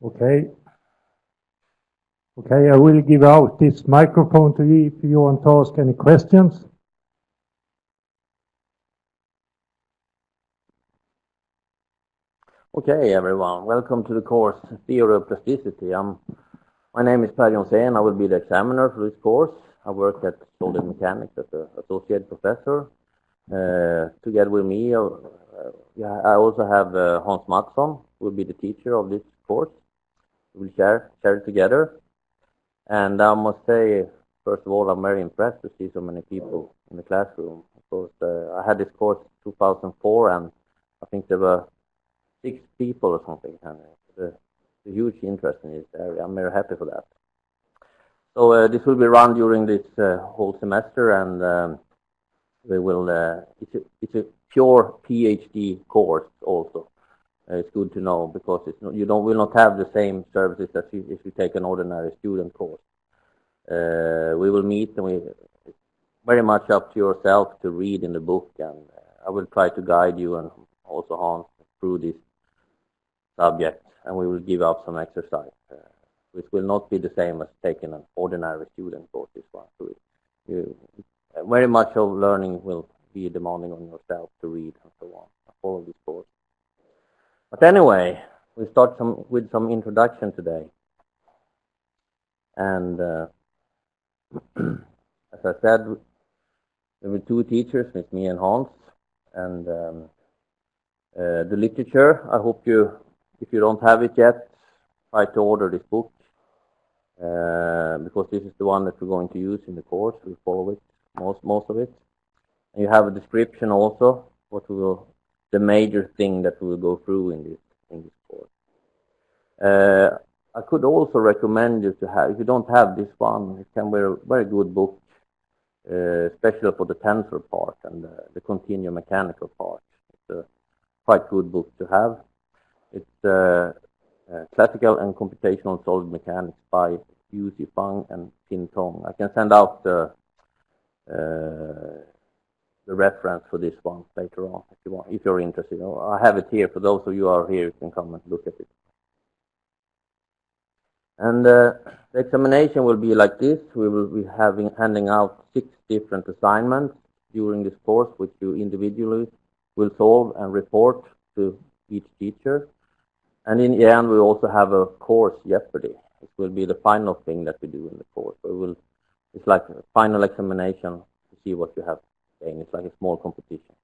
Okay. Okay, I will give out this microphone to you if you want to ask any questions. Okay, everyone, welcome to the course Theory of Plasticity. My name is Per Jonsén. I will be the examiner for this course. I work at Solid Mechanics as an associate professor. Together with me, I also have Hans Mattsson, who will be the teacher of this course. We will share it together. And I must say, first of all, I'm very impressed to see so many people in the classroom. Because I had this course in 2004, and I think there were 6 people or something. And there's a huge interest in this area. I'm very happy for that. So this will be run during this whole semester, and we will. It's a pure PhD course also. It's good to know because you will not have the same services as if you take an ordinary student course. We will meet, and it's very much up to yourself to read in the book, and I will try to guide you and also Hans through this subject, and we will give out some exercise, which will not be the same as taking an ordinary student course. This one, so very much of learning will be demanding on yourself to read and so on, follow this course. But anyway, we start with some introduction today, and as I said, there were 2 teachers, it's me and Hans, and the literature. I hope if you don't have it yet, try to order this book, because this is the one that we're going to use in the course. We'll follow it, most of it. And you have a description also, the major thing that we will go through in this course. I could also recommend you to have, if you don't have this one, it can be a very good book, especially for the tensor part and the continuum mechanical part. It's a quite good book to have. It's Classical and Computational Solid Mechanics by Yu Fang and Tin Tong. I can send out the reference for this one later on if you want, if you're interested. I have it here. For those of you who are here, you can come and look at it. And the examination will be like this. We will be handing out 6 different assignments during this course, which you individually will solve and report to each teacher. And in the end, we also have a course jeopardy. It will be the final thing that we do in the course. So it's like a final examination to see what you have gained. It's like a small competition.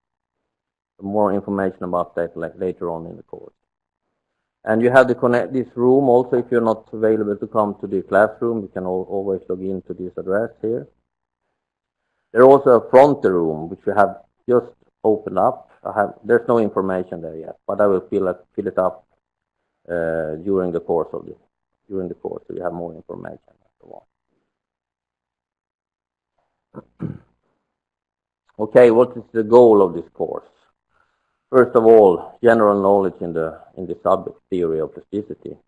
So more information about that later on in the course. And you have to connect this room also. If you're not available to come to the classroom, you can always log in to this address here. There's also a frontier room, which we have just opened up. There's no information there yet, but I will fill it up during the course, so you have more information and so on. Okay, what is the goal of this course? First of all, general knowledge in the subject theory of plasticity.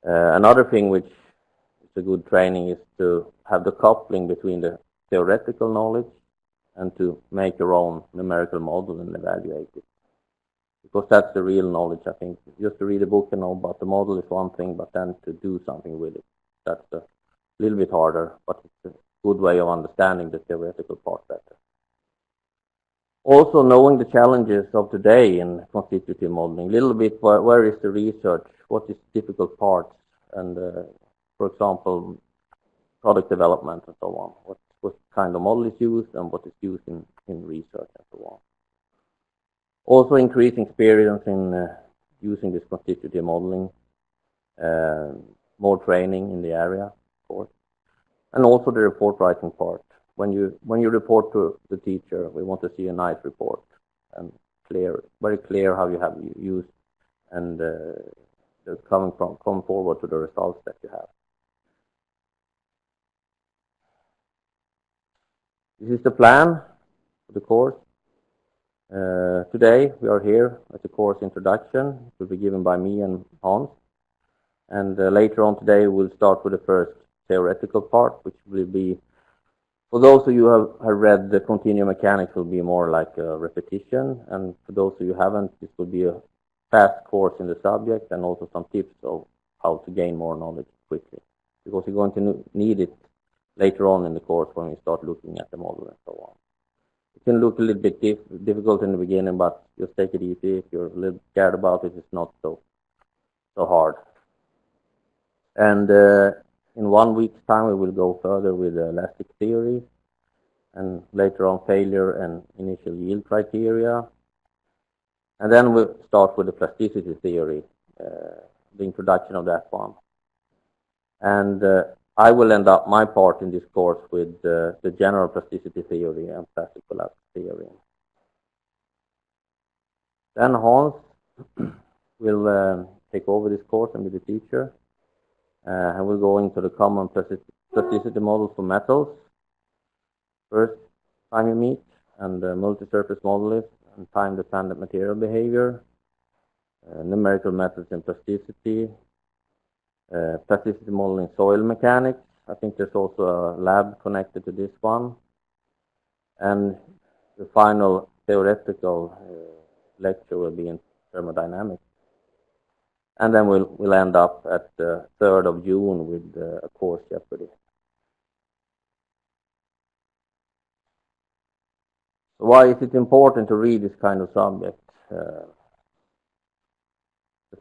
Another thing which is a good training is to have the coupling between the theoretical knowledge and to make your own numerical model and evaluate it. Because that's the real knowledge, I think. Just to read a book and know about the model is one thing, but then to do something with it, that's a little bit harder, but it's a good way of understanding the theoretical part better. Also knowing the challenges of today in constitutive modeling, a little bit where is the research, what is difficult parts, and for example, product development and so on. What kind of model is used and what is used in research and so on. Also increasing experience in using this constitutive modeling, more training in the area, of course, and also the report writing part. When you report to the teacher, we want to see a nice report and very clear how you have used and come forward to the results that you have. This is the plan for the course. Today we are here at the course introduction. It will be given by me and Hans. And later on today we'll start with the first theoretical part, which will be, for those of you who have read the continuum mechanics, will be more like a repetition. And for those of you who haven't, this will be a fast course in the subject and also some tips of how to gain more knowledge quickly, because you're going to need it later on in the course when we start looking at the model and so on. It can look a little bit difficult in the beginning, but just take it easy. If you're a little scared about it, it's not so hard. And in 1 week's time, we will go further with elastic theory, and later on failure and initial yield criteria. And then we'll start with the plasticity theory, the introduction of that one. And I will end up my part in this course with the general plasticity theory and plastic collapse theory. Then Hans will take over this course and be the teacher. And we'll go into the common plasticity models for metals. First time you meet, and multi-surface modelists and time-dependent material behavior, numerical methods in plasticity, plasticity modeling soil mechanics. I think there's also a lab connected to this one. And the final theoretical lecture will be in thermodynamics. And then we'll end up at the 3rd of June with a course Jeopardy. Why is it important to read this kind of subject? The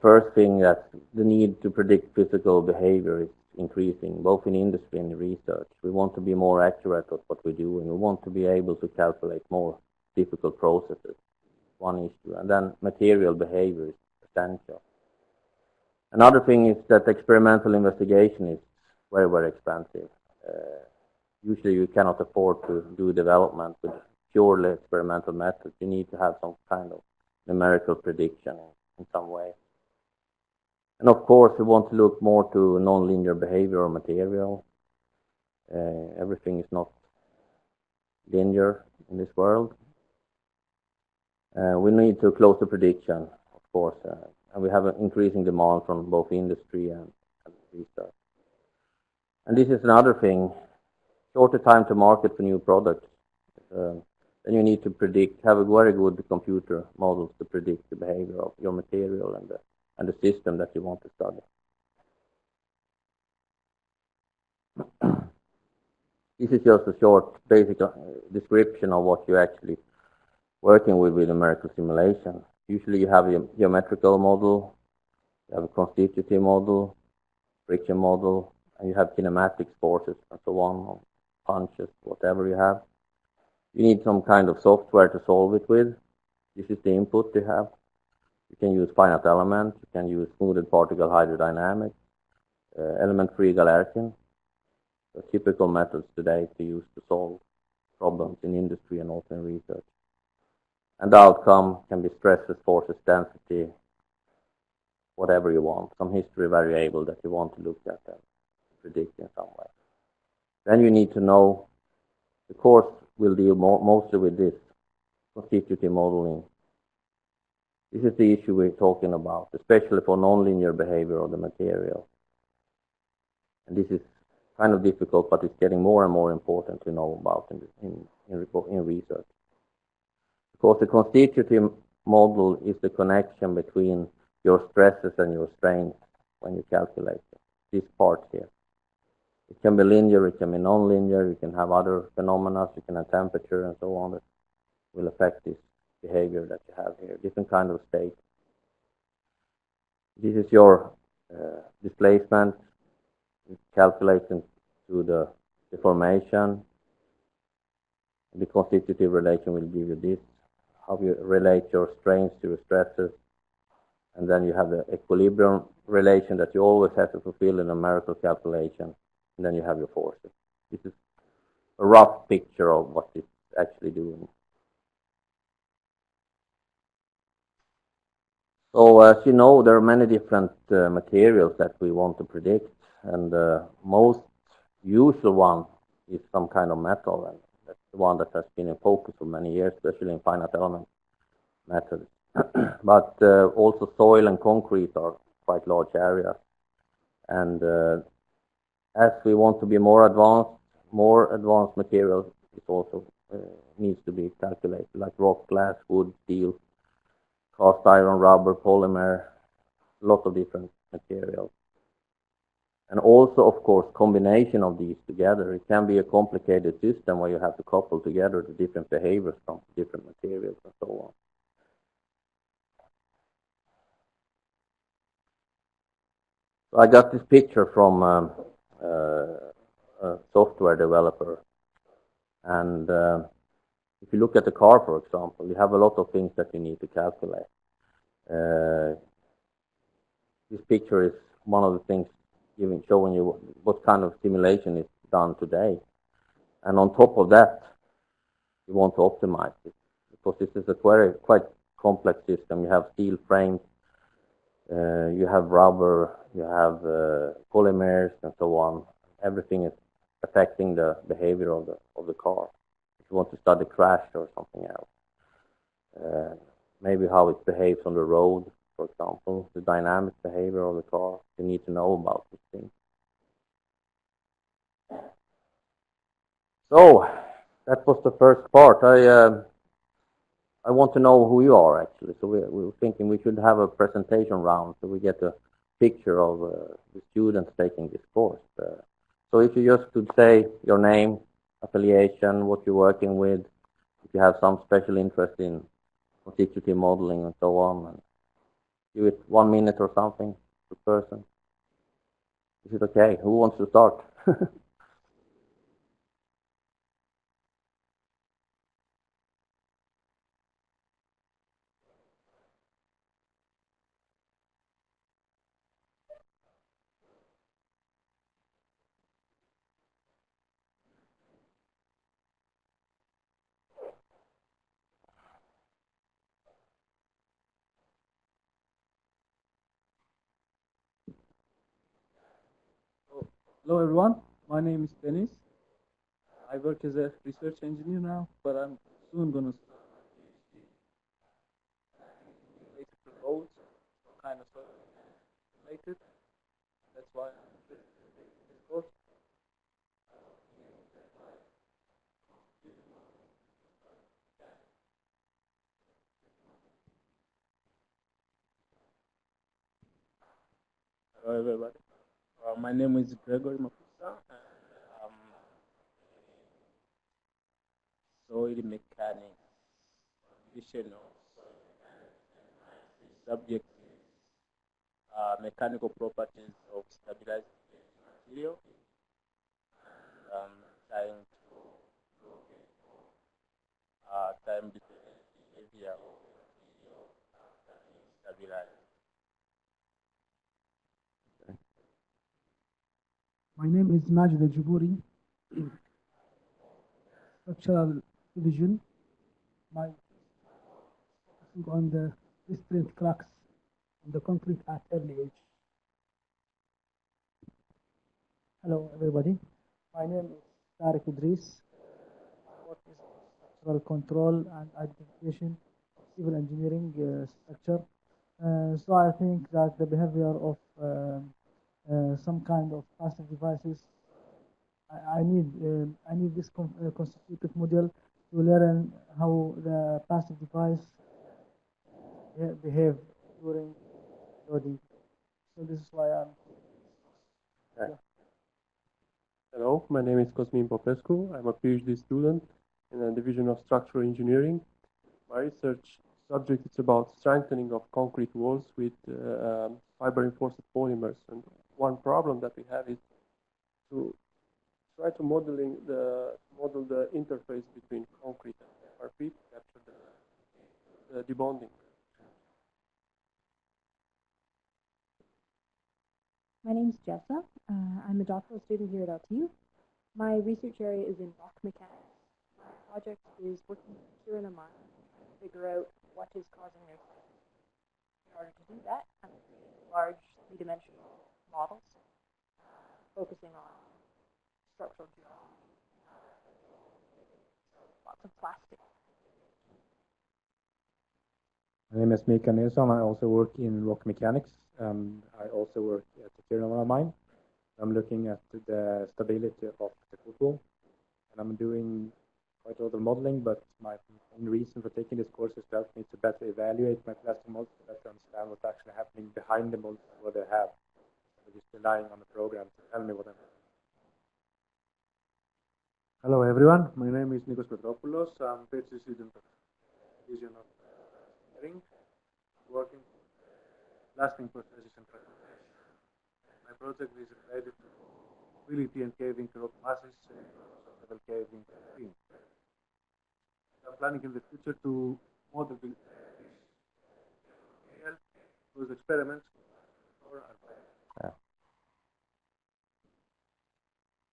first thing, that the need to predict physical behavior is increasing, both in industry and in research. We want to be more accurate at what we do, and we want to be able to calculate more difficult processes. One issue. And then material behavior is essential. Another thing is that experimental investigation is very, very expensive. Usually you cannot afford to do development with purely experimental methods. You need to have some kind of numerical prediction in some way. And of course, we want to look more to nonlinear behavior or material. Everything is not linear in this world. We need to close the prediction, of course, and we have an increasing demand from both industry and research. And this is another thing, shorter time to market for new products. Then you need to predict, have a very good computer models to predict the behavior of your material and the system that you want to study. This is just a short basic description of what you're actually working with numerical simulation. Usually you have a geometrical model, you have a constitutive model, friction model, and you have kinematics forces and so on, punches, whatever you have. You need some kind of software to solve it with. This is the input you have. You can use finite elements, you can use smoothed particle hydrodynamics, element-free Galerkin. So typical methods today to use to solve problems in industry and also in research. And the outcome can be stresses, forces, density, whatever you want, some history variable that you want to look at and predict in some way. Then you need to know, the course will deal mostly with this, constitutive modeling. This is the issue we're talking about, especially for nonlinear behavior of the material. And this is kind of difficult, but it's getting more and more important to know about in research. Because the constitutive model is the connection between your stresses and your strains when you calculate it. This part here. It can be linear, it can be non-linear, you can have other phenomena, you can have temperature and so on that will affect this behavior that you have here, different kind of states. This is your displacement, it's calculated to the deformation. The constitutive relation will give you this, how you relate your strains to your stresses, and then you have the equilibrium relation that you always have to fulfill in a numerical calculation, and then you have your forces. This is a rough picture of what it's actually doing. So as you know, there are many different materials that we want to predict, and the most usual one is some kind of metal, and that's the one that has been in focus for many years, especially in finite element methods. But also soil and concrete are quite large areas, and as we want to be more advanced materials is also needs to be calculated, like rock, glass, wood, steel, cast iron, rubber, polymer, a lot of different materials. And also, of course, combination of these together. It can be a complicated system where you have to couple together the different behaviors from different materials and so on. So I got this picture from a software developer. And if you look at the car, for example, you have a lot of things that you need to calculate. This picture is one of the things showing you what kind of simulation is done today. And on top of that, you want to optimize it, because this is a quite complex system. You have steel frames, you have rubber, you have polymers, and so on. Everything is affecting the behavior of the car. If you want to study crash or something else, maybe how it behaves on the road, for example, the dynamic behavior of the car. You need to know about these things. So that was the first part. I want to know who you are, actually. So we were thinking we should have a presentation round so we get a picture of the students taking this course. So if you just could say your name, affiliation, what you're working with, if you have some special interest in constitutive modeling and so on, and give it 1 minute or something per person. Is it okay? Who wants to start? Hello everyone, my name is Dennis. I work as a research engineer now, but I'm soon going to start related to roads, kind of related. That's why I'm interested in this course. Hello everybody, my name is Gregory Mapusa, and I'm soil mechanics additional subject mechanical properties of stabilized material. Trying to time the behavior of stabilized. My name is Majid Al-Jaburi, structural division. My focusing on the restraint cracks in the concrete at early age. Hello, everybody. My name is Tariq Idris. My work is structural control and identification of civil engineering structure. So I think that the behavior of some kind of passive devices. I need this constitutive model to learn how the passive device behave during loading. So this is why I'm. Yeah. Hello, my name is Cosmin Popescu. I'm a PhD student in the division of structural engineering. My research subject is about strengthening of concrete walls with fiber-reinforced polymers. And one problem that we have is to try to model the interface between concrete and FRP to capture the debonding. My name is Jessa. I'm a doctoral student here at LTU. My research area is in rock mechanics. My project is working here in a mine to figure out what is causing earthquakes. In order to do that, I'm creating large three-dimensional models focusing on structural geometry. Lots of plastic. My name is Mika Nilsson. I also work in rock mechanics, and I also work at the Kiruna mine. I'm looking at the stability of the footwall, and I'm doing quite a lot of modeling, but my main reason for taking this course is to help me to better evaluate my plastic models, to better understand what's actually happening behind the models and what they have. So just relying on the program to tell me what I'm doing. Hello everyone, my name is Nikos Petropoulos. I'm PhD student of Division of Engineering, working blasting processes and fragmentation. My project is related to mobility and caving rock masses, level caving stream. I'm planning in the future to model the those experiments.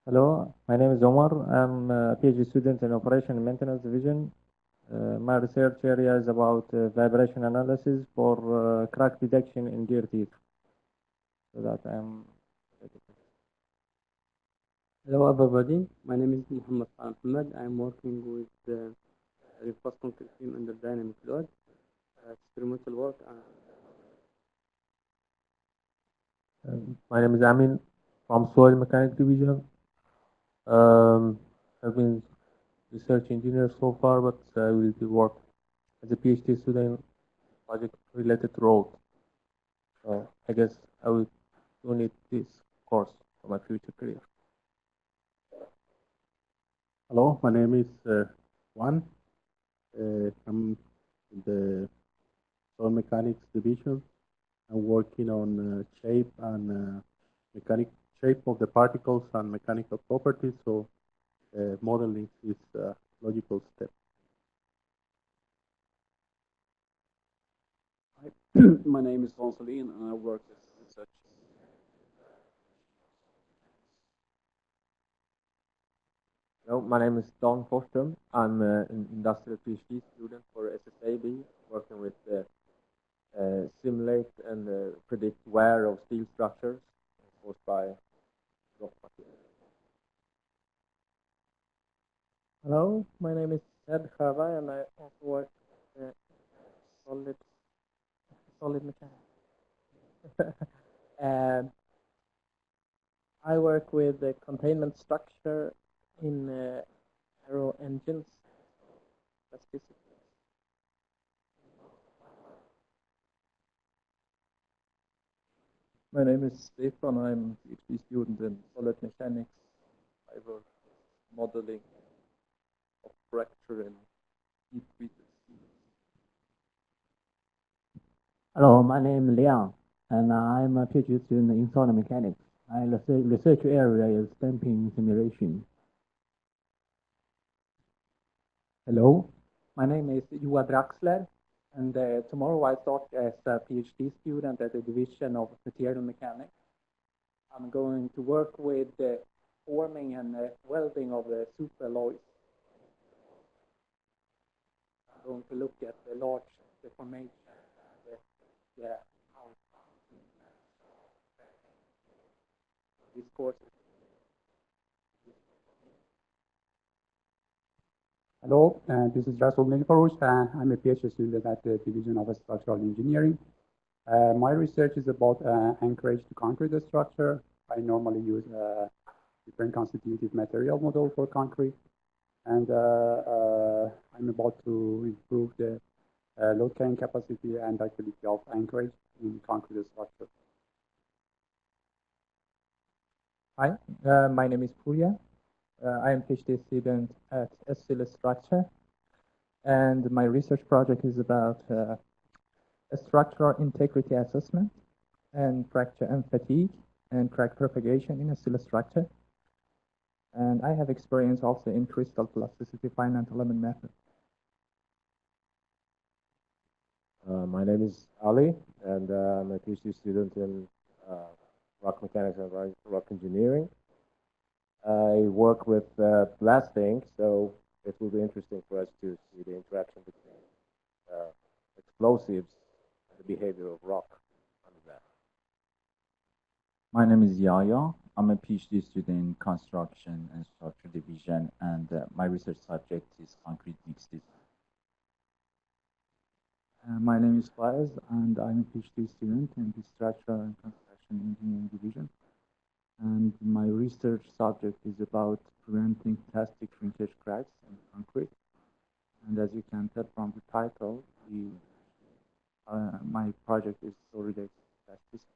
Hello, my name is Omar. I'm a PhD student in Operation and Maintenance Division. My research area is about vibration analysis for crack detection in deer teeth. So that I'm. Hello everybody, my name is Muhammad Ahmed. I'm working with the reinforced concrete team under dynamic load, experimental work. My name is Amin from Soil Mechanics Division. I've been research engineer so far, but I will be work as a PhD student project related to road. So I guess I will do need this course for my future career. Hello, my name is Juan. I'm in the soil mechanics division. I'm working on shape and shape of the particles and mechanical properties. So modeling is a logical step. Hi, my name is Gonsalin and I work as research. Hello, my name is Don Forsström. I'm an industrial PhD student for SSAB, working with simulate and predict wear of steel structures caused by rock material. Hello, my name is Ed Chava, and I also work solid mechanics. And I work with the containment structure in aero engines. Plasticity. My name is Stefan. I'm a PhD student in solid mechanics. I work modeling of fracture in heat treated steel. Hello, my name is Liang, and I'm a PhD student in solid mechanics. My research area is stamping simulation. Hello, my name is Joa Draxler, and tomorrow I start as a PhD student at the Division of Material Mechanics. I'm going to work with the forming and welding of the superalloys. I'm going to look at the large deformation. How this course. Hello, this is Rasul Nilfaroush. I'm a PhD student at the Division of Structural Engineering. My research is about anchorage to concrete structure. I normally use different constitutive material model for concrete, and I'm about to improve the load carrying capacity and activity of anchorage in concrete structure. Hi, my name is Purya. I am PhD student at SCIL Structure, and my research project is about a structural integrity assessment and fracture and fatigue and crack propagation in a steel structure. And I have experience also in crystal plasticity finite element method. My name is Ali, and I'm a PhD student in rock mechanics and rock engineering. I work with blasting, so it will be interesting for us to see the interaction between explosives and the behavior of rock under that. My name is Yaya. I'm a PhD student in construction and structure division, and my research subject is concrete mix design. My name is Faiz, and I'm a PhD student in the structural and construction engineering division. and my research subject is about preventing plastic shrinkage cracks in concrete. And as you can tell from the title, my project is so related to plasticity.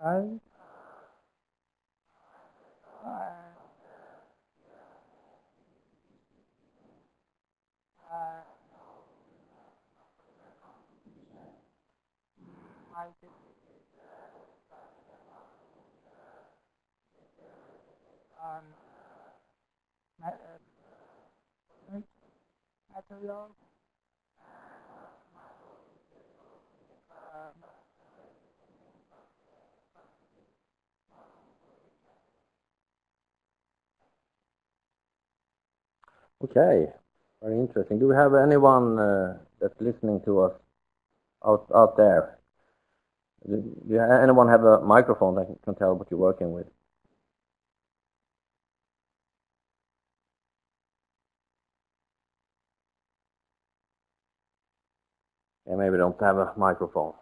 I did on material. Okay, very interesting. Do we have anyone that's listening to us out there? Anyone have a microphone that can tell what you're working with? Yeah, maybe don't have a microphone.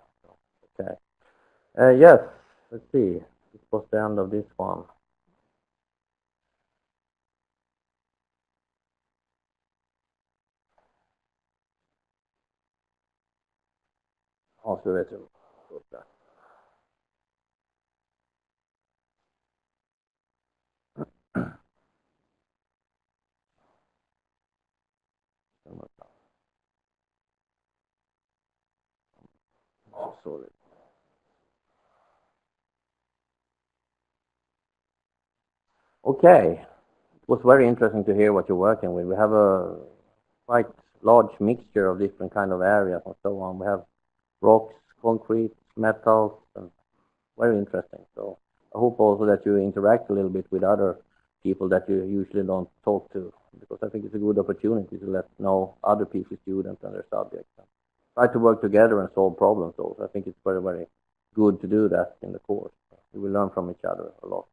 Okay. Yes, let's see. This was the end of this one. Also, it's sorry. Okay, it was very interesting to hear what you're working with. We have a quite large mixture of different kind of areas and so on. We have rocks, concrete, metals, and very interesting. So I hope also that you interact a little bit with other people that you usually don't talk to, because I think it's a good opportunity to let know other PhD students and their subjects. Try to work together and solve problems also. I think it's very, very good to do that in the course. We will learn from each other a lot.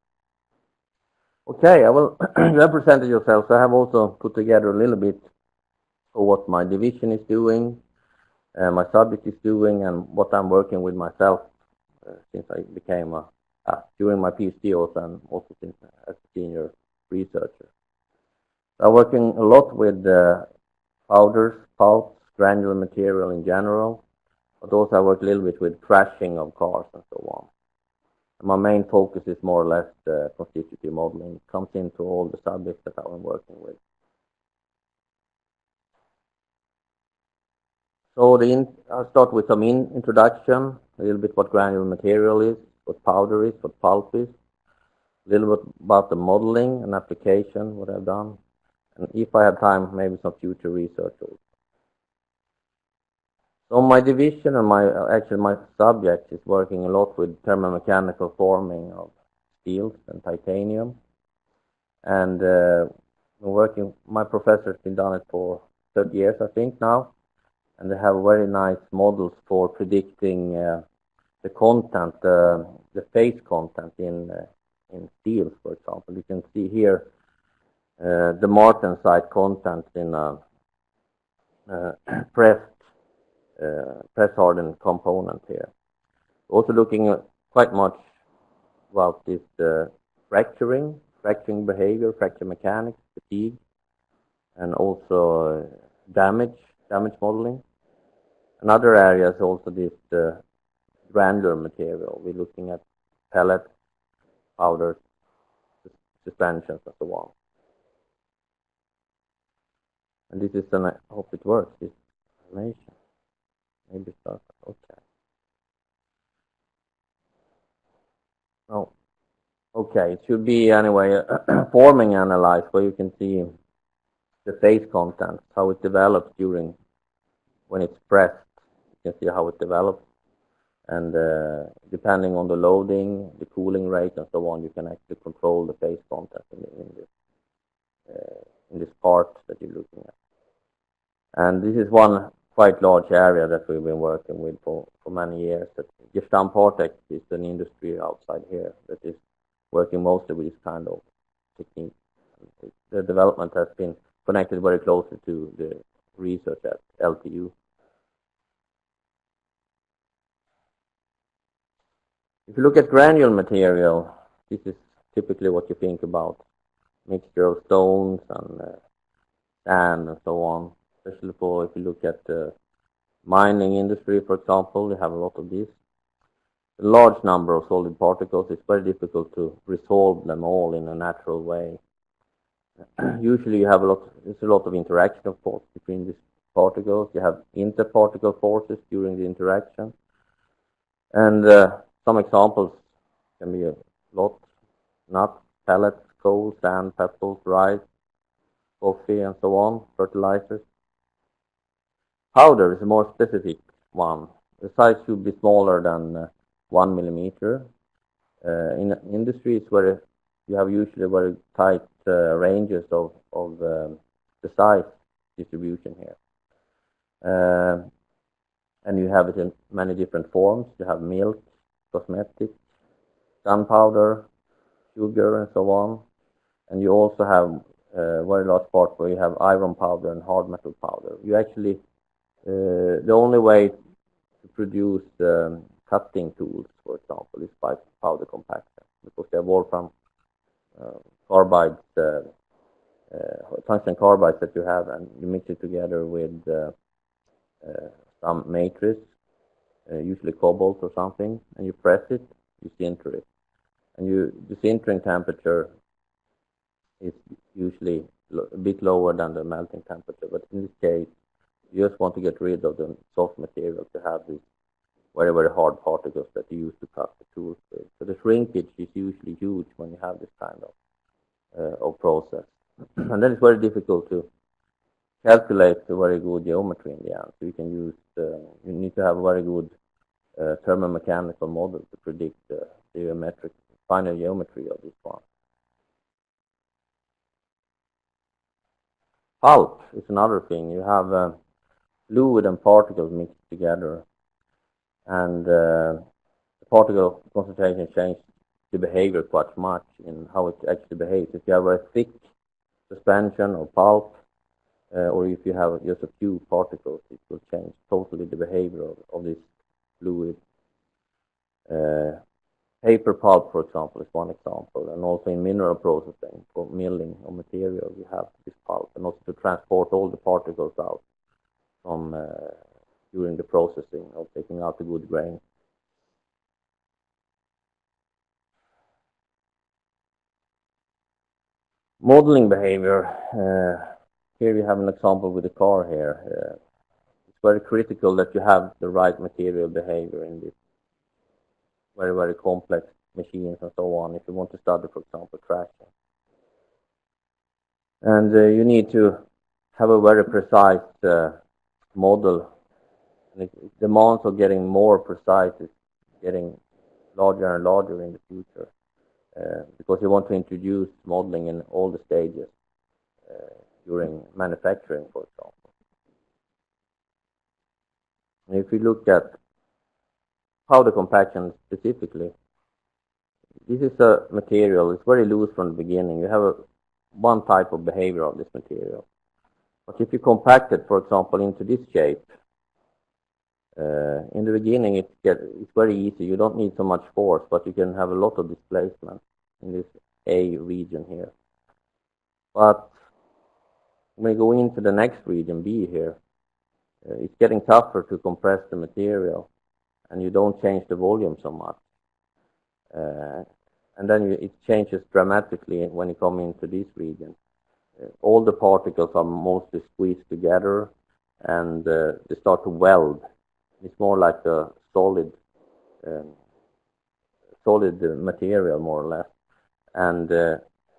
Okay, I will represent yourself. So I have also put together a little bit of what my division is doing, my subject is doing, and what I'm working with myself since I became during my PhD also, and also since as a senior researcher. I'm working a lot with powders, pulps, granular material in general, but also I work a little bit with crashing of cars and so on. My main focus is more or less the constitutive modeling. It comes into all the subjects that I'm working with. So I'll start with some introduction, a little bit what granular material is, what powder is, what pulp is, a little bit about the modeling and application, what I've done, and if I have time, maybe some future research also. So my division and my subject is working a lot with thermomechanical forming of steels and titanium, and my professor has been done it for 30 years, I think now, and they have very nice models for predicting the content, the phase content in steels, for example. You can see here the martensite content in press hardened component here. Also looking at quite much about this fracturing behavior, fracture mechanics, fatigue, and also damage modeling. Another area is also this granular material. We're looking at pellets, powders, suspensions, and so on. And this is I hope it works, this animation. Maybe start. Okay. Oh, okay. It should be anyway forming analyzed where you can see the phase content, how it develops when it's pressed. You can see how it develops, and depending on the loading, the cooling rate, and so on, you can actually control the phase content in this part that you're looking at. And this is one quite large area that we've been working with for many years. Gestam Partex is an industry outside here that is working mostly with this kind of technique. The development has been connected very closely to the research at LTU. If you look at granule material, this is typically what you think about. Mixture of stones and sand and so on. Especially for if you look at the mining industry, for example, you have a lot of this. A large number of solid particles, it's very difficult to resolve them all in a natural way. Usually you have there's a lot of interaction, of course, between these particles. You have interparticle forces during the interaction. And some examples can be a lot: nuts, pellets, coal, sand, pebbles, rice, coffee, and so on, fertilizers. Powder is a more specific one. The size should be smaller than 1 millimeter. In industry, it's where you have usually very tight ranges of the size distribution here. And you have it in many different forms. You have milk, cosmetics, gunpowder, sugar, and so on. And you also have a very large part where you have iron powder and hard metal powder. You actually, the only way to produce cutting tools, for example, is by powder compaction, because they are wolfram carbides, tungsten carbides that you have, and you mix it together with some matrix, usually cobalt or something, and you press it, you sinter it. And the sintering temperature is usually a bit lower than the melting temperature, but in this case, you just want to get rid of the soft material to have these very, very hard particles that you use to cut the tools with. So the shrinkage is usually huge when you have this kind of process. And then it's very difficult to calculate a very good geometry in the end. So you can use, you need to have a very good thermomechanical model to predict the geometric, final geometry of this one. Pulp is another thing. You have fluid and particles mixed together, and the particle concentration changes the behavior quite much in how it actually behaves. If you have a thick suspension or pulp, or if you have just a few particles, it will change totally the behavior of this fluid. Paper pulp, for example, is one example, and also in mineral processing for milling of material, you have this pulp, and also to transport all the particles out from during the processing of taking out the good grain. Modeling behavior. Here we have an example with a car here. It's very critical that you have the right material behavior in this very, very complex machines and so on, if you want to study, for example, traction. And you need to have a very precise model. And the demands of getting more precise is getting larger and larger in the future, because you want to introduce modeling in all the stages during manufacturing, for example. And if you look at powder compaction specifically, this is a material, it's very loose from the beginning. You have one type of behavior of this material. But if you compact it, for example, into this shape, in the beginning it's very easy. You don't need so much force, but you can have a lot of displacement in this A region here. But when you go into the next region, B here, it's getting tougher to compress the material, and you don't change the volume so much. And then it changes dramatically when you come into this region. All the particles are mostly squeezed together, and they start to weld. It's more like a solid material, more or less. And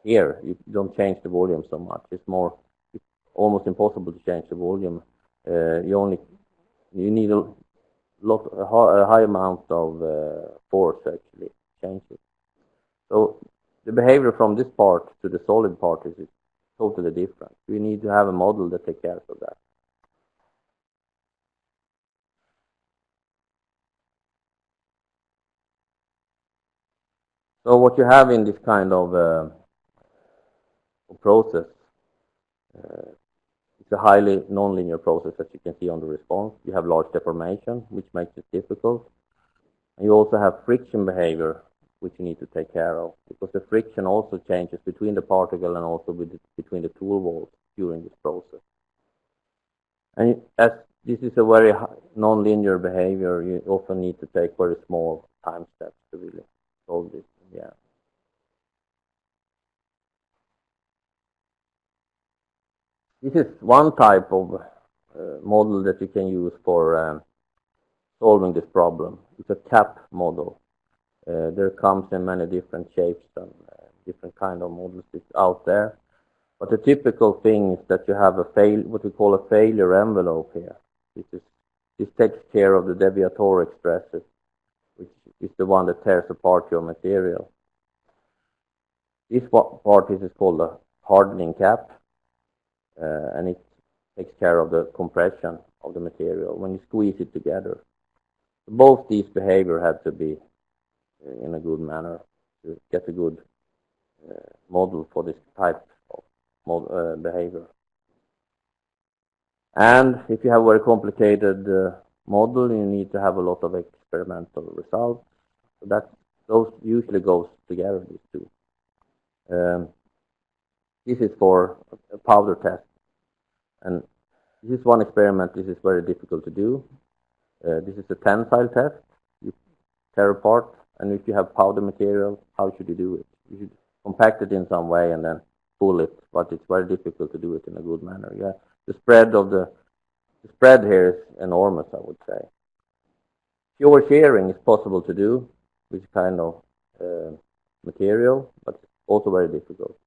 here, you don't change the volume so much. It's almost impossible to change the volume. You need a high amount of force to actually change it. So the behavior from this part to the solid part is totally different. We need to have a model that takes care of that. So what you have in this kind of process, it's a highly nonlinear process, as you can see on the response. You have large deformation, which makes it difficult. And you also have friction behavior, which you need to take care of, because the friction also changes between the particle and also between the tool walls during this process. And as this is a very non-linear behavior, you often need to take very small time steps to really solve this. Yeah. This is one type of model that you can use for solving this problem. It's a cap model. There comes in many different shapes and different kind of models out there. But the typical thing is that you have what we call a failure envelope here. This takes care of the deviatoric stresses, which is the one that tears apart your material. This part is called a hardening cap, and it takes care of the compression of the material when you squeeze it together. Both these behavior have to be in a good manner to get a good model for this type of behavior. And if you have a very complicated model, you need to have a lot of experimental results. So those usually goes together, these two. This is for a powder test. And this is one experiment. This is very difficult to do. This is a tensile test. You tear apart, and if you have powder material, how should you do it? You should compact it in some way and then pull it, but it's very difficult to do it in a good manner. Yeah, the spread here is enormous, I would say. Pure shearing is possible to do with kind of material, but also very difficult.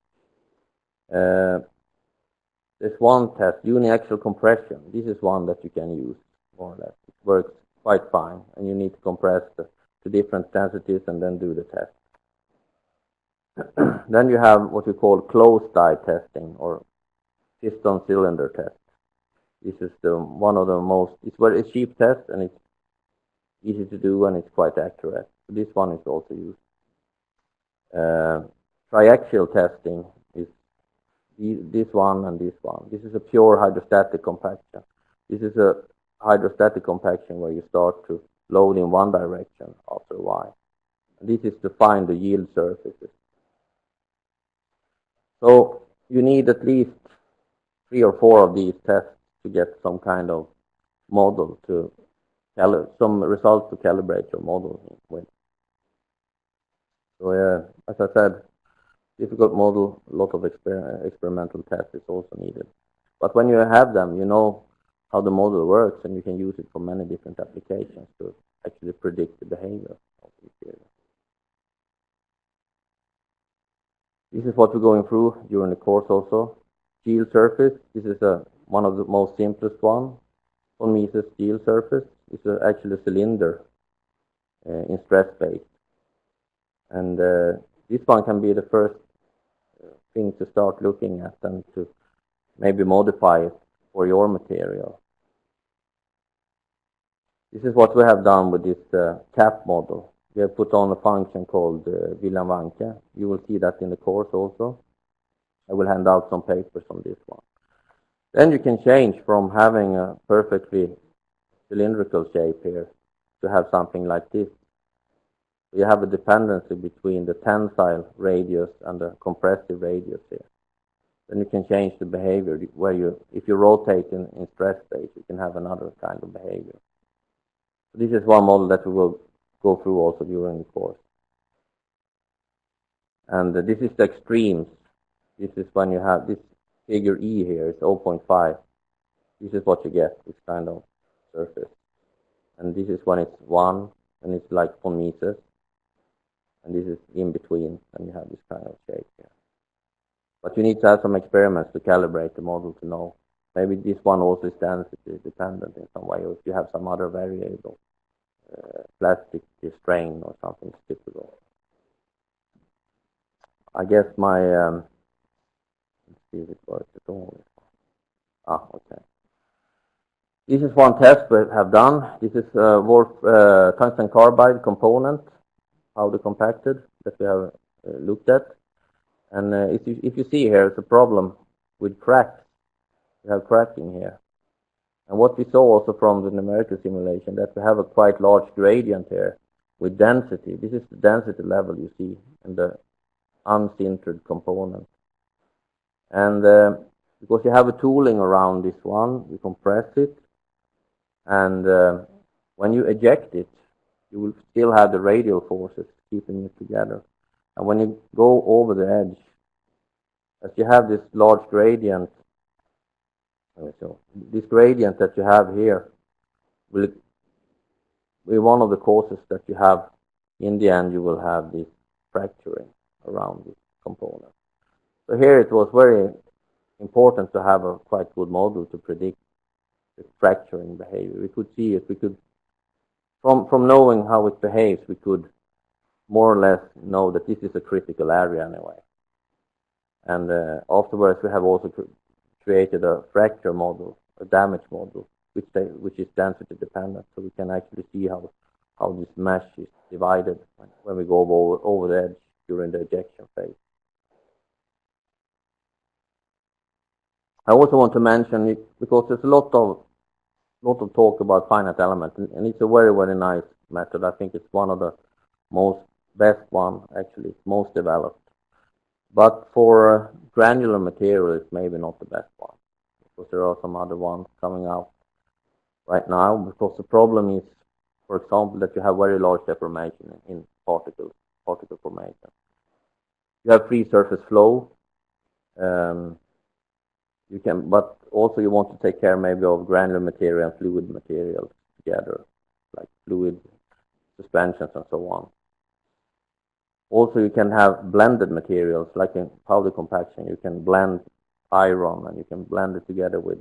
There's one test, uniaxial compression. This is one that you can use, more or less. It works quite fine, and you need to compress to different densities and then do the test. Then you have what we call closed die testing, or piston cylinder test. This is one of the most, it's very cheap test, and it's easy to do, and it's quite accurate. So this one is also used. Triaxial testing is this one and this one. This is a pure hydrostatic compaction. This is a hydrostatic compaction where you start to load in one direction after a while. And this is to find the yield surfaces. So you need at least 3 or 4 of these tests to get some kind of model some results to calibrate your model with. So as I said, difficult model, a lot of experimental tests is also needed. But when you have them, you know how the model works, and you can use it for many different applications to actually predict the behavior of the material. This is what we're going through during the course also. Yield surface, this is one of the most simplest one. Von Mises yield surface is actually a cylinder in stress space. And this one can be the first thing to start looking at and to maybe modify it for your material. This is what we have done with this cap model. We have put on a function called Wilhelm-Wanke. You will see that in the course also. I will hand out some papers on this one. Then you can change from having a perfectly cylindrical shape here to have something like this. You have a dependency between the tensile radius and the compressive radius here. Then you can change the behavior where if you rotate in stress space, you can have another kind of behavior. So this is one model that we will go through also during the course. And this is the extremes. This is when you have this figure E here, it's 0.5. This is what you get, this kind of surface. And this is when it's 1, and it's like von Mises. And this is in between, and you have this kind of shape here. But you need to have some experiments to calibrate the model to know. Maybe this one also is density dependent in some way, or if you have some other variable, plastic strain or something typical. I guess my, let's see if it works at all. Okay. This is one test we have done. This is tungsten carbide component, powder compacted, that we have looked at. And if you see here, it's a problem with cracks. We have cracking here. And what we saw also from the numerical simulation, that we have a quite large gradient here with density. This is the density level you see in the unsintered component. And because you have a tooling around this one, you compress it, and when you eject it, you will still have the radial forces keeping it together. And when you go over the edge, as you have this large gradient, so this gradient that you have here will be one of the causes that you have. In the end, you will have this fracturing around this component. So here it was very important to have a quite good model to predict the fracturing behavior. We could see it. We could, from knowing how it behaves, we could more or less know that this is a critical area anyway. And afterwards, we have also created a fracture model, a damage model, which is density dependent, so we can actually see how this mesh is divided when we go over the edge during the ejection phase. I also want to mention it because there's a lot of talk about finite element, and it's a very, very nice method. I think it's one of the best one, actually, it's most developed. But for granular material, it's maybe not the best one, because there are some other ones coming out right now, because the problem is, for example, that you have very large deformation in particle formation. You have free surface flow. But also you want to take care maybe of granular material and fluid materials together, like fluid suspensions and so on. Also, you can have blended materials, like in powder compaction. You can blend iron and you can blend it together with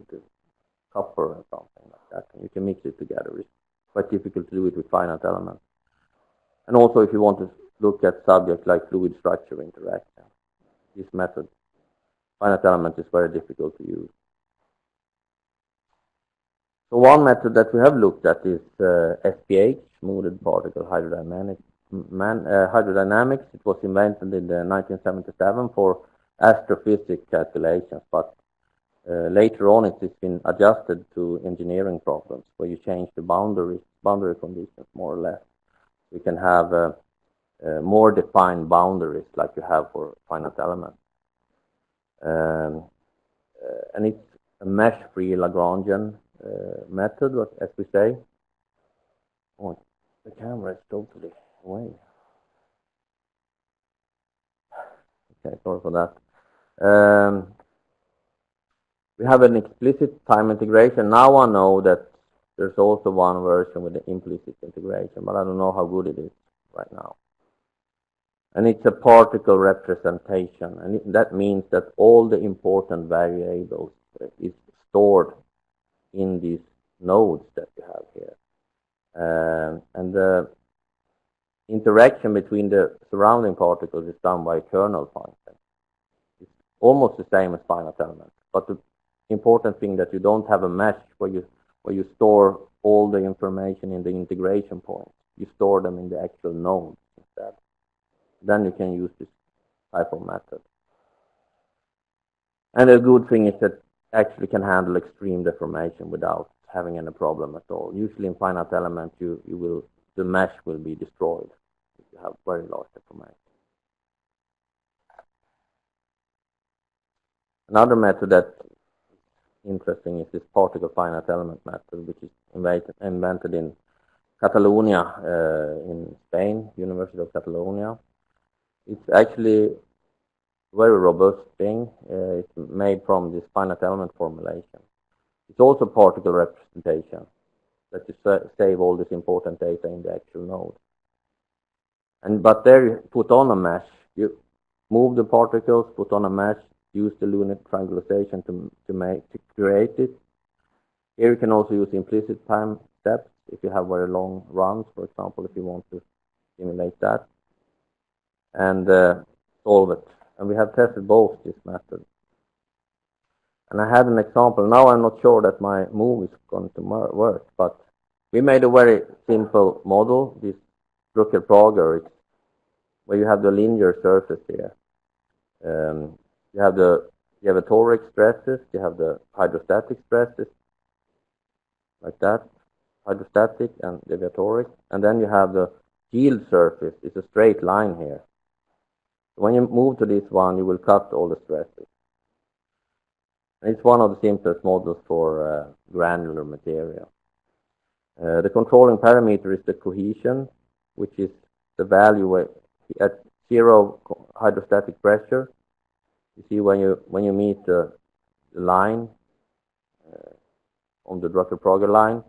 copper or something like that. And you can mix it together. It's quite difficult to do it with finite elements. And also, if you want to look at subjects like fluid structure interaction, this method, finite element, is very difficult to use. So one method that we have looked at is SPH, smoothed particle hydrodynamics. It was invented in 1977 for astrophysics calculations, but later on it has been adjusted to engineering problems where you change the boundary conditions more or less. You can have more defined boundaries like you have for finite elements. And it's a mesh-free Lagrangian method, as we say. Oh, the camera is totally away. Okay, sorry for that. We have an explicit time integration. Now I know that there's also one version with the implicit integration, but I don't know how good it is right now. And it's a particle representation, and that means that all the important variables is stored in these nodes that you have here. And the interaction between the surrounding particles is done by a kernel function. It's almost the same as finite element, but the important thing that you don't have a mesh where you store all the information in the integration point. You store them in the actual nodes instead. Then you can use this type of method. And the good thing is that actually can handle extreme deformation without having any problem at all. Usually in finite element, the mesh will be destroyed if you have very large deformation. Another method that's interesting is this particle finite element method, which is invented in Catalonia, in Spain, University of Catalonia. It's actually a very robust thing. It's made from this finite element formulation. It's also particle representation, that you save all this important data in the actual node. But there you put on a mesh. You move the particles, put on a mesh, use the unit triangulation to create it. Here you can also use implicit time steps if you have very long runs, for example, if you want to simulate that, and solve it. And we have tested both this method. And I had an example. Now I'm not sure that my move is going to work, but we made a very simple model, this Brucker-Prager, where you have the linear surface here. You have the toric stresses, you have the hydrostatic stresses, like that, hydrostatic and deviatoric, and then you have the yield surface is a straight line here. When you move to this one, you will cut all the stresses. And it's one of the simplest models for granular material. The controlling parameter is the cohesion, which is the value at zero hydrostatic pressure. You see when you meet the line on the Drucker-Prager line,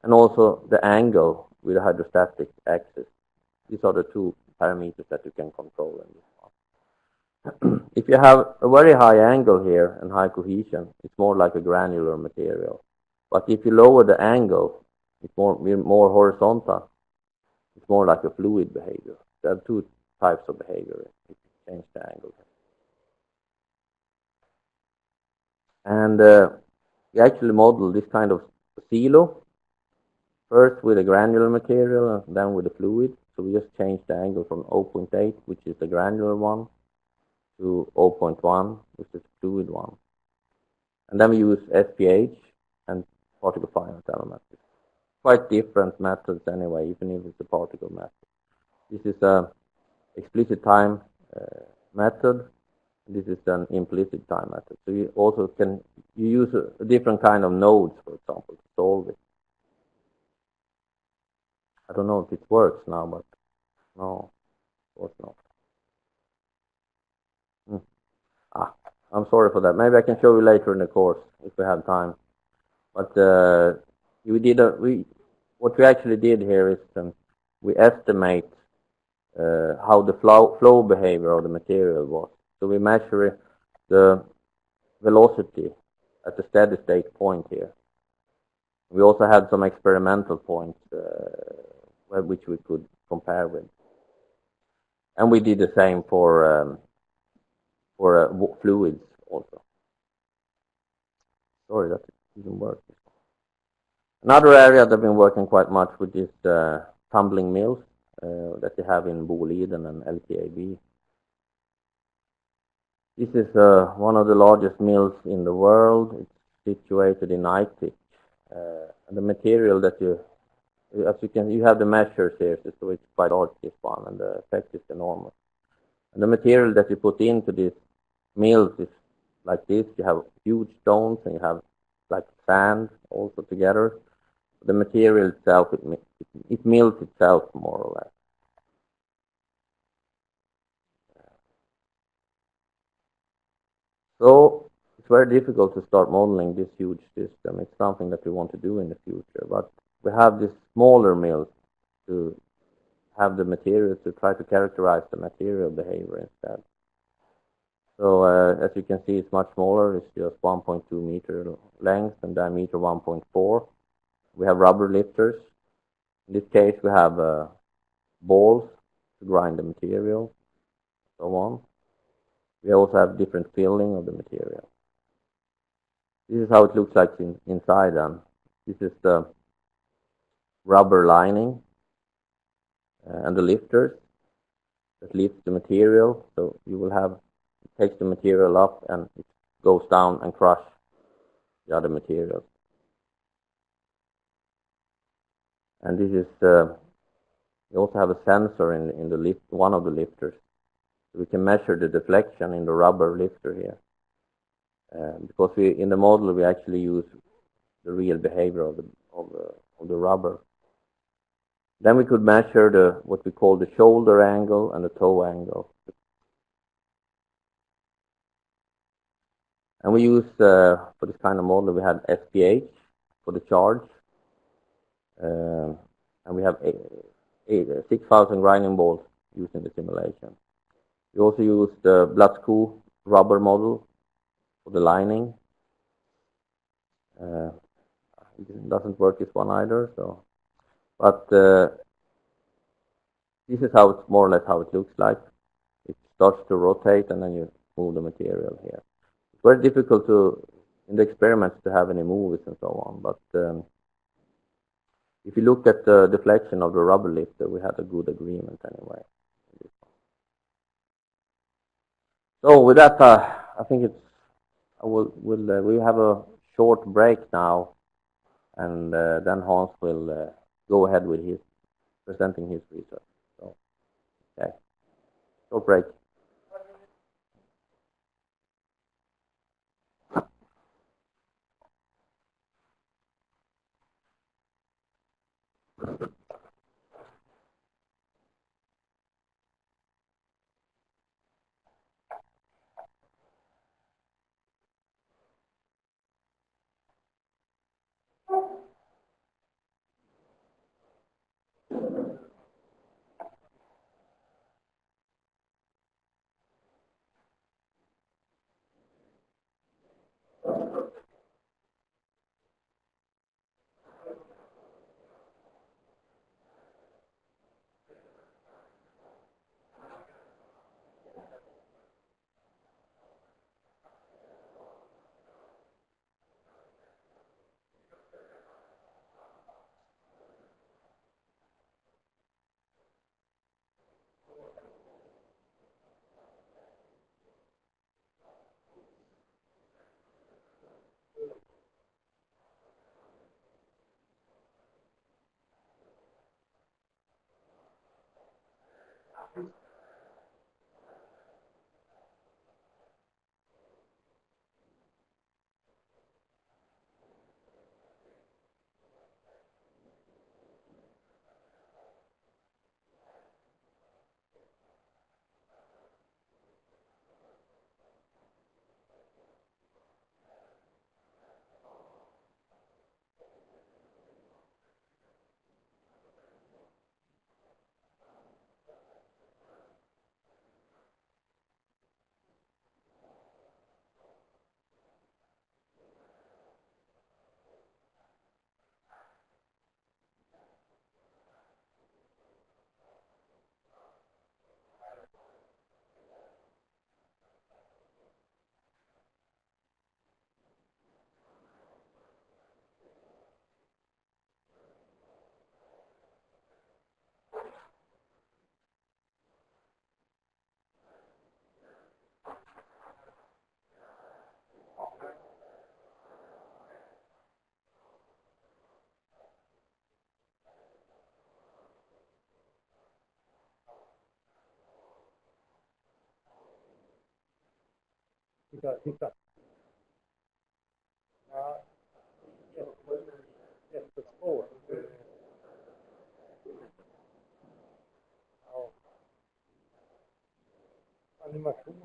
and also the angle with the hydrostatic axis. These are the two parameters that you can control in this one. If you have a very high angle here and high cohesion, it's more like a granular material. But if you lower the angle, it's more horizontal. It's more like a fluid behavior. There are two types of behavior if you change the angle. And we actually model this kind of silo, first with a granular material and then with a fluid. So we just change the angle from 0.8, which is the granular one, to 0.1, which is the fluid one. And then we use SPH and particle finite telemetry. Quite different methods anyway, even if it's a particle method. This is an explicit time method. This is an implicit time method. So you also can use a different kind of nodes, for example, to solve it. I don't know if it works now, but no, of course not. I'm sorry for that. Maybe I can show you later in the course if we have time. But what we actually did here is we estimate how the flow behavior of the material was. So we measure the velocity at the steady state point here. We also had some experimental points which we could compare with. And we did the same for fluids also. Sorry, that didn't work. Another area that I've been working quite much with is tumbling mills that you have in Boliden and LKAB. This is one of the largest mills in the world. It's situated in Aitik. And the material that you have the measures here, so it's quite large, this one, and the effect is enormous. And the material that you put into these mills is like this. You have huge stones and you have like sand also together. The material itself, it mills itself more or less. So it's very difficult to start modeling this huge system. It's something that we want to do in the future. But we have these smaller mills to have the materials to try to characterize the material behavior instead. So as you can see, it's much smaller. It's just 1.2 meter length and diameter 1.4. We have rubber lifters. In this case, we have balls to grind the material, so on. We also have different filling of the material. This is how it looks like inside. This is the rubber lining and the lifters that lift the material. So you will have, it takes the material up and it goes down and crush the other materials. And this is, we also have a sensor in the lift, one of the lifters. So we can measure the deflection in the rubber lifter here. Because in the model we actually use the real behavior of the rubber. Then we could measure what we call the shoulder angle and the toe angle. And we use, for this kind of model, we had SPH for the charge. And we have 6,000 grinding balls used in the simulation. We also use the Blatzko rubber model for the lining. It doesn't work this one either. So, but this is how it's more or less how it looks like. It starts to rotate and then you move the material here. It's very difficult in the experiments to have any moves and so on. But if you look at the deflection of the rubber lifter, we had a good agreement anyway. So with that, I think we have a short break now, and then Hans will go ahead with his presenting his research. So, okay, short break. Titta. Ja, jättesvårt. Ja. Animation.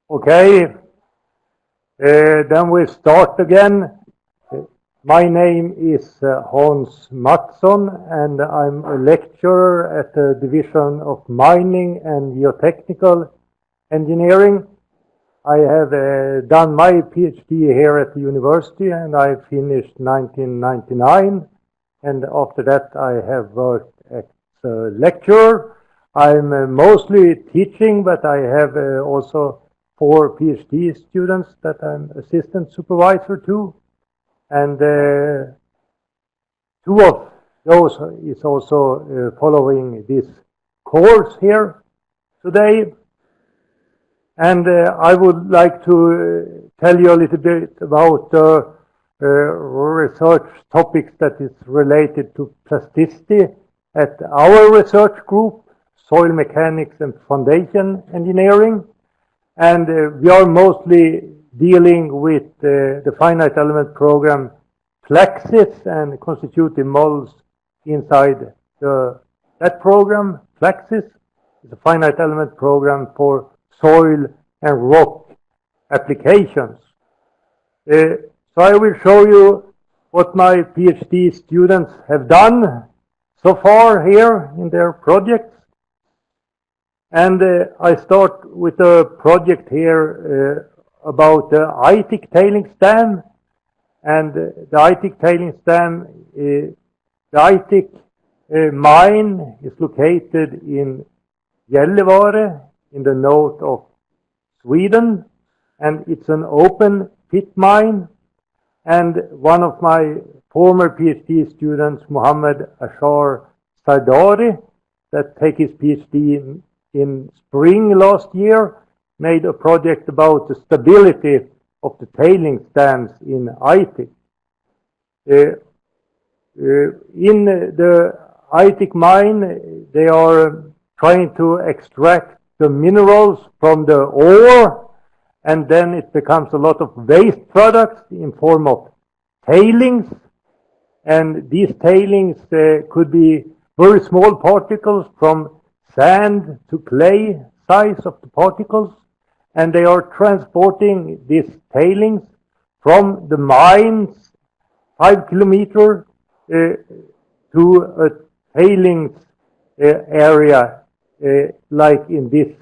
Okay, then we start again. My name is Hans Mattsson, and I'm a lecturer at the Division of Mining and Geotechnical Engineering. I have done my PhD here at the university, and I finished 1999. And after that, I have worked as a lecturer. I'm mostly teaching, but I have also 4 PhD students that I'm assistant supervisor to. And 2 of those is also following this course here today. And I would like to tell you a little bit about research topics that is related to plasticity at our research group, Soil Mechanics and Foundation Engineering. And we are mostly dealing with the finite element program Flaxis and constitutive models inside that program. Flaxis is a finite element program for soil and rock applications. So I will show you what my PhD students have done so far here in their projects. And I start with a project here about the Aitik tailings dam. And the Aitik tailings dam, the Aitik mine is located in Gällivare in the north of Sweden, and it's an open pit mine. And one of my former PhD students, Mohammed Ashar Sardari, that take his PhD in spring last year, made a project about the stability of the tailings dams in Aitik. In the Aitik mine, they are trying to extract the minerals from the ore, and then it becomes a lot of waste products in form of tailings. And these tailings could be very small particles from sand to clay size of the particles, and they are transporting these tailings from the mines 5 kilometers to a tailings area like in this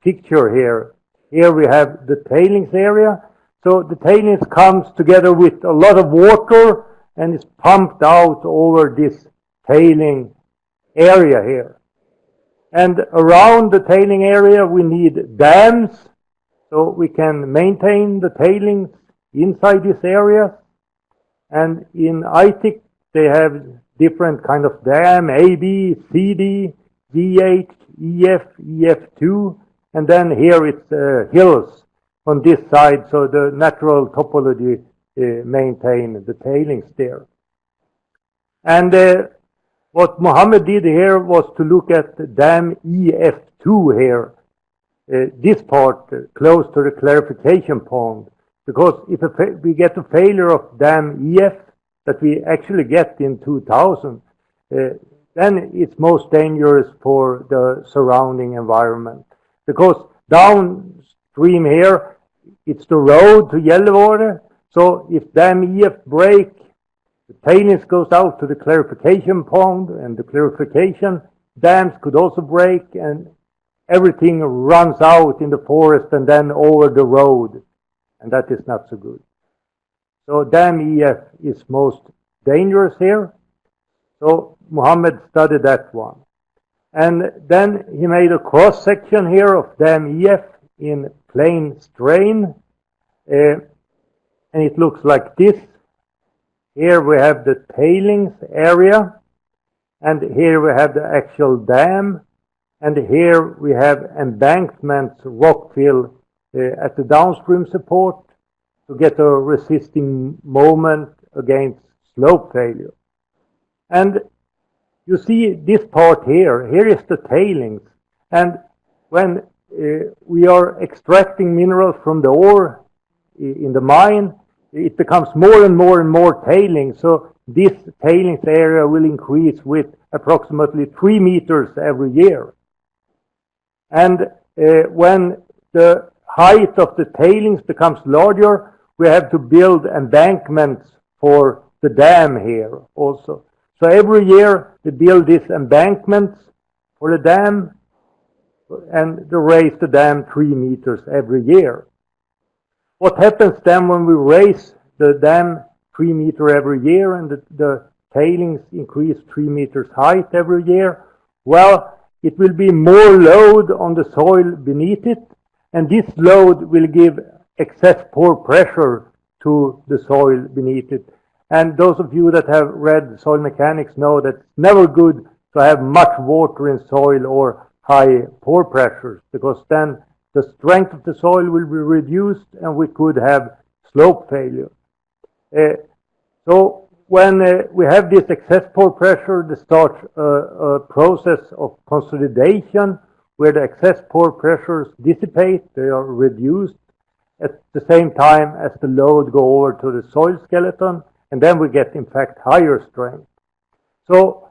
picture here. Here we have the tailings area. So the tailings comes together with a lot of water and is pumped out over this tailing area here. And around the tailing area we need dams, so we can maintain the tailings inside this area. And in Aitik they have different kind of dam, A, B, C, D, GH, EF, EF2, and then here it's hills on this side, so the natural topology maintain the tailings there. And what Mohammed did here was to look at the dam EF2 here, this part close to the clarification pond, because if we get a failure of dam EF that we actually get in 2000, then it's most dangerous for the surrounding environment. Because downstream here, it's the road to Gällivare, so if dam EF break, the tailings goes out to the clarification pond, and the clarification dams could also break, and everything runs out in the forest and then over the road, and that is not so good. So dam EF is most dangerous here. So Mohammed studied that one. And then he made a cross section here of dam EF in plain strain. And it looks like this. Here we have the tailings area, and here we have the actual dam, and here we have embankments, rock fill at the downstream support to get a resisting moment against slope failure. And you see this part here. Here is the tailings, and when we are extracting minerals from the ore in the mine, it becomes more and more and more tailings. So this tailings area will increase with approximately 3 meters every year. And when the height of the tailings becomes larger, we have to build embankments for the dam here also. So every year they build these embankments for the dam, and they raise the dam 3 meters every year. What happens then when we raise the dam 3 meters every year and the tailings increase 3 meters height every year? Well, it will be more load on the soil beneath it, and this load will give excess pore pressure to the soil beneath it. And those of you that have read soil mechanics know that it's never good to have much water in soil or high pore pressures, because then the strength of the soil will be reduced and we could have slope failure. So when we have this excess pore pressure, there starts a process of consolidation where the excess pore pressures dissipate, they are reduced at the same time as the load go over to the soil skeleton, and then we get, in fact, higher strength. So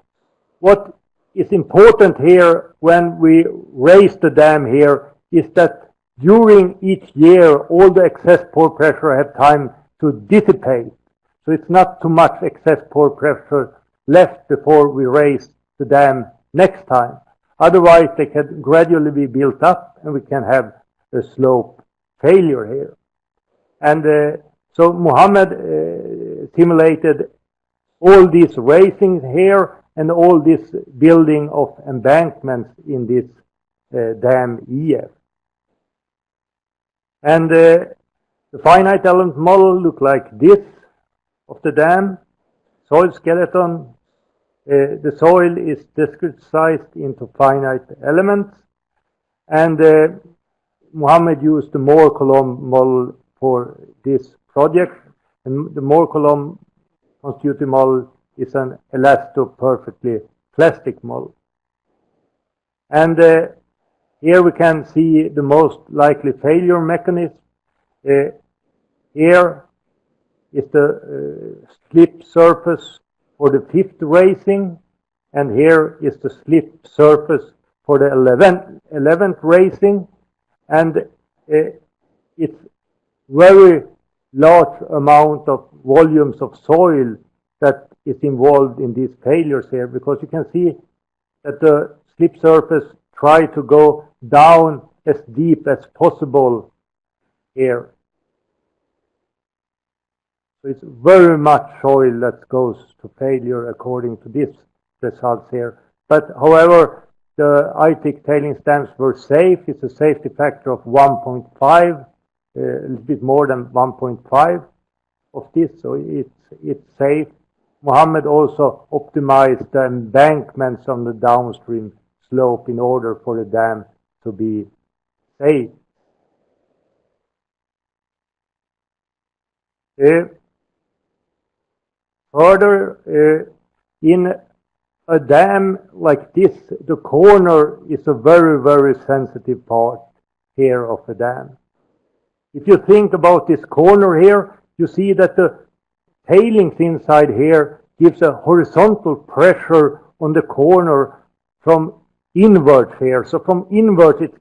what is important here when we raise the dam here is that during each year all the excess pore pressure have time to dissipate. So it's not too much excess pore pressure left before we raise the dam next time. Otherwise they can gradually be built up and we can have a slope failure here. And so Mohammed simulated all these raisings here and all this building of embankments in this dam EF. And the finite element model look like this of the dam. Soil skeleton, the soil is discretized into finite elements, and Mohammed used the Moore-Coulomb model for this project, and the Moore-Coulomb constitutive model is an elasto-perfectly plastic model. And here we can see the most likely failure mechanism. Here is the slip surface for the 5th raising, and here is the slip surface for the 11th raising, and it's very large amount of volumes of soil that is involved in these failures here, because you can see that the slip surface try to go down as deep as possible here. So it's very much soil that goes to failure according to these results here. But however, the Aitik tailing dams were safe. It's a safety factor of 1.5, a little bit more than 1.5 of this, so it's safe. Mohammed also optimized the embankments on the downstream slope in order for the dam to be safe. Further, in a dam like this, the corner is a very, very sensitive part here of the dam. If you think about this corner here, you see that the tailings inside here gives a horizontal pressure on the corner from inwards here. So from inwards it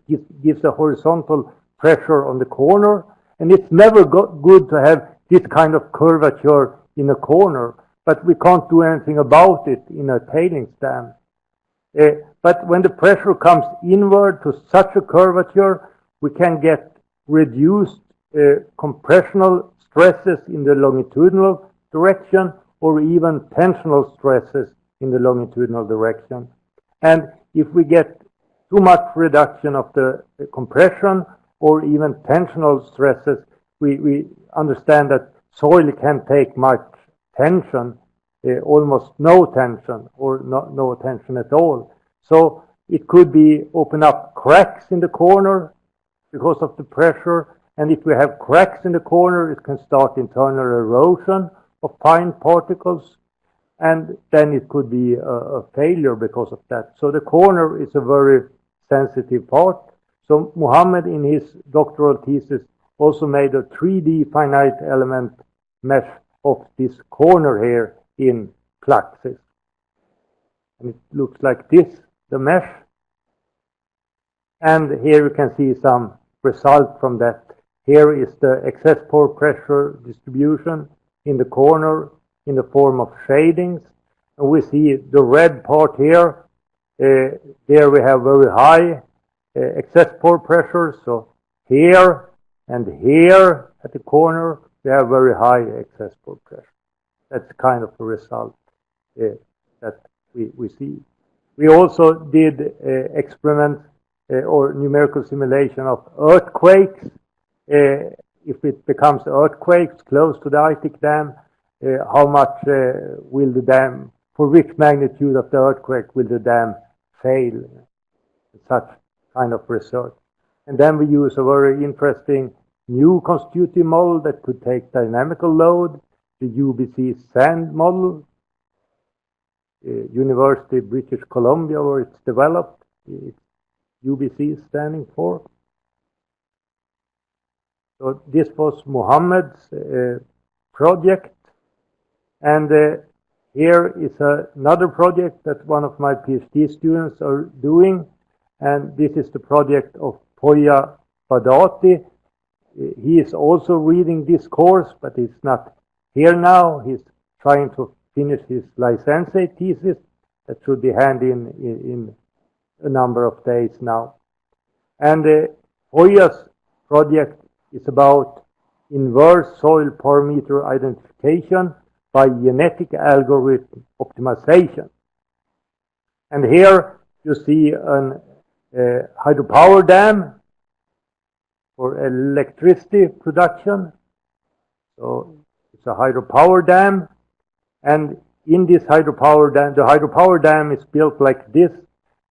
gives a horizontal pressure on the corner, and it's never good to have this kind of curvature in a corner, but we can't do anything about it in a tailings dam. But when the pressure comes inward to such a curvature, we can get reduced compressional stresses in the longitudinal direction, or even tensional stresses in the longitudinal direction. And if we get too much reduction of the compression or even tensional stresses, we understand that soil can take much tension, almost no tension, or no tension at all. So it could be open up cracks in the corner because of the pressure, and if we have cracks in the corner, it can start internal erosion of fine particles, and then it could be a failure because of that. So the corner is a very sensitive part. So Mohammed, in his doctoral thesis, also made a 3D finite element mesh of this corner here in Flaxis. And it looks like this, the mesh. And here you can see some result from that. Here is the excess pore pressure distribution in the corner in the form of shadings. And we see the red part here. There we have very high excess pore pressure. So here and here at the corner, we have very high excess pore pressure. That's kind of the result that we see. We also did experiment or numerical simulation of earthquakes. If it becomes earthquakes close to the Aitik Dam, how much will the dam, for which magnitude of the earthquake will the dam fail? Such kind of research. And then we use a very interesting new constitutive model that could take dynamical load, the UBC SAND model, University of British Columbia, where it's developed. It's UBC is standing for. So this was Mohammed's project, and here is another project that one of my PhD students are doing, and this is the project of Poya Badati. He is also reading this course, but he's not here now. He's trying to finish his licentiate thesis that should be handed in a number of days now. And Poya's project is about inverse soil parameter identification by genetic algorithm optimization. And here you see an hydropower dam for electricity production. So it's a hydropower dam, and in this hydropower dam, the hydropower dam is built like this,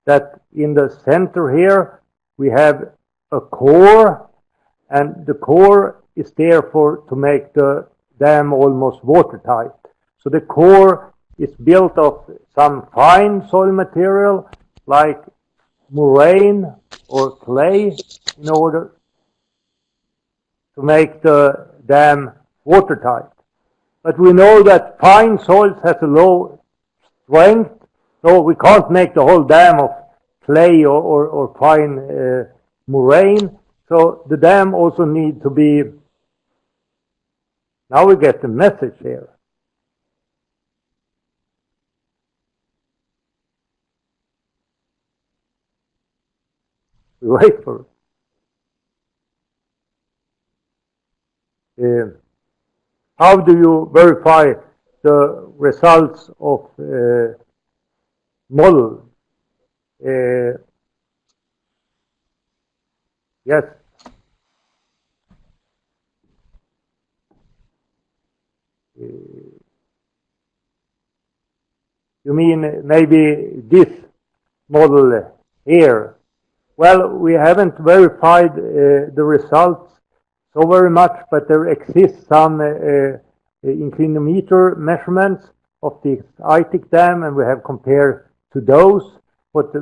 that in the center here we have a core, and the core is there to make the dam almost watertight. So the core is built of some fine soil material like moraine or clay in order to make the dam watertight. But we know that fine soils has a low strength, so we can't make the whole dam of clay or fine moraine. So the dam also needs to be, now we get the message here. We wait for it. How do you verify the results of model? Yes. You mean maybe this model here? Well, we haven't verified the results so very much, but there exists some inclinometer measurements of the Aitik Dam, and we have compared to those. But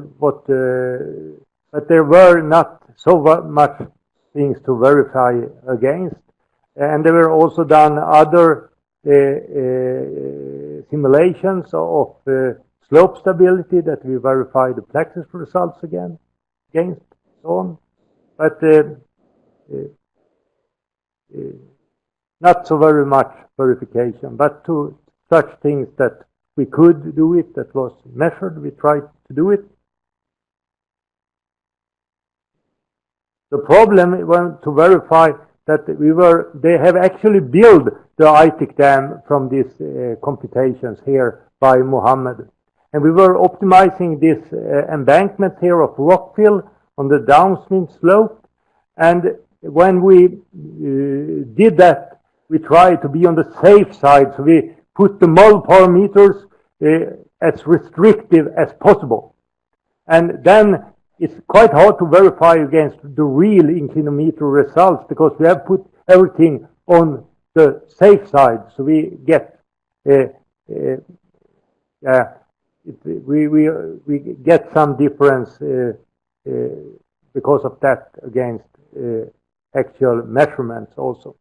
there were not so much things to verify against. And there were also done other simulations of slope stability that we verify the Plexus results against, so on. But not so very much verification, but to such things that we could do it, that was measured, we tried to do it. The problem was to verify that they have actually built the Aitik Dam from these computations here by Mohammed. And we were optimizing this embankment here of rockfill on the downstream slope. And when we did that, we tried to be on the safe side. So we put the mole parameters as restrictive as possible. And then it's quite hard to verify against the real inclinometer results because we have put everything on the safe side. So we get we get some difference because of that against actual measurements also.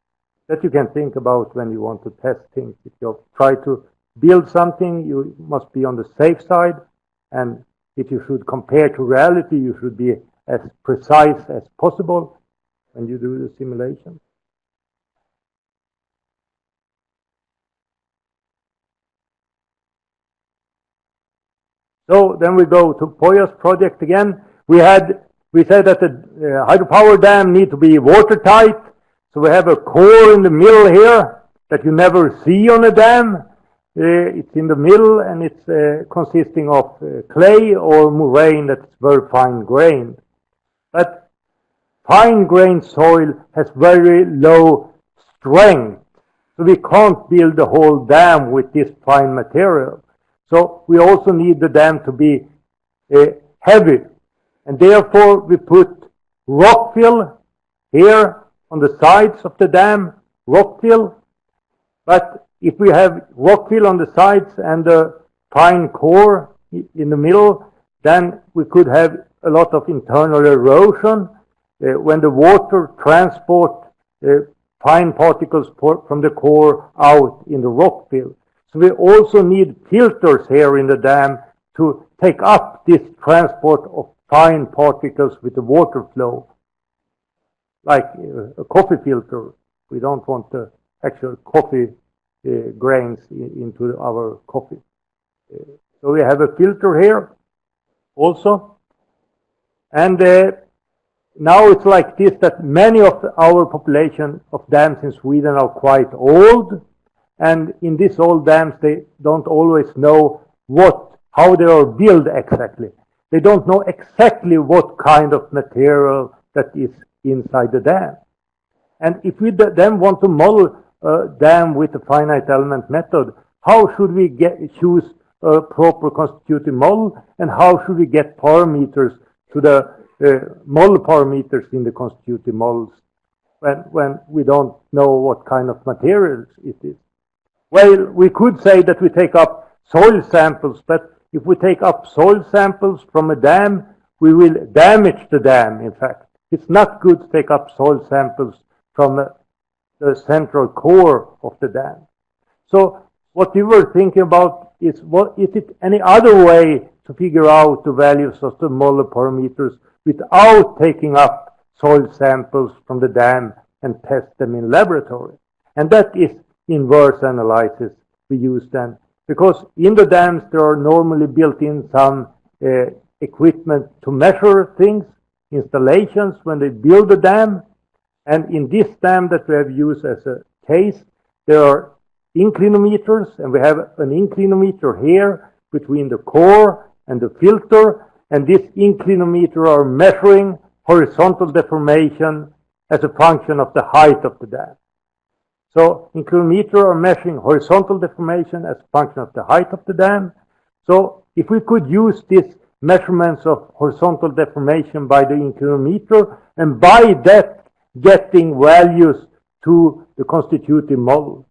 That you can think about when you want to test things. If you try to build something, you must be on the safe side, and if you should compare to reality, you should be as precise as possible. when you do the simulation. So then we go to Poya's project again. We said that the hydropower dam need to be watertight. So we have a core in the middle here that you never see on a dam. It's in the middle and it's consisting of clay or moraine that's very fine grained. But fine grained soil has very low strength. So we can't build the whole dam with this fine material. So we also need the dam to be heavy. And therefore we put rock fill here on the sides of the dam, rock fill. But if we have rock fill on the sides and the fine core in the middle, then we could have a lot of internal erosion when the water transport fine particles from the core out in the rock fill. So we also need filters here in the dam to take up this transport of fine particles with the water flow, like a coffee filter. We don't want the actual coffee grains into our coffee. So we have a filter here also. And now it's like this, that many of our population of dams in Sweden are quite old. And in these old dams, they don't always know how they are built exactly. They don't know exactly what kind of material that is inside the dam. And if we then want to model a dam with a finite element method, how should we choose a proper constitutive model, and how should we get parameters to the model parameters in the constitutive models when we don't know what kind of materials it is? Well, we could say that we take up soil samples, but if we take up soil samples from a dam, we will damage the dam, in fact. It's not good to take up soil samples from the central core of the dam. So what we were thinking about is, is it any other way to figure out the values of the molar parameters without taking up soil samples from the dam and test them in laboratory? And that is inverse analysis we use then. Because in the dams there are normally built in some equipment to measure things, installations when they build the dam. And in this dam that we have used as a case, there are inclinometers, and we have an inclinometer here between the core and the filter, and this inclinometer are measuring horizontal deformation as a function of the height of the dam. So inclinometer are measuring horizontal deformation as a function of the height of the dam. So if we could use these measurements of horizontal deformation by the inclinometer, and by that getting values to the constitutive model.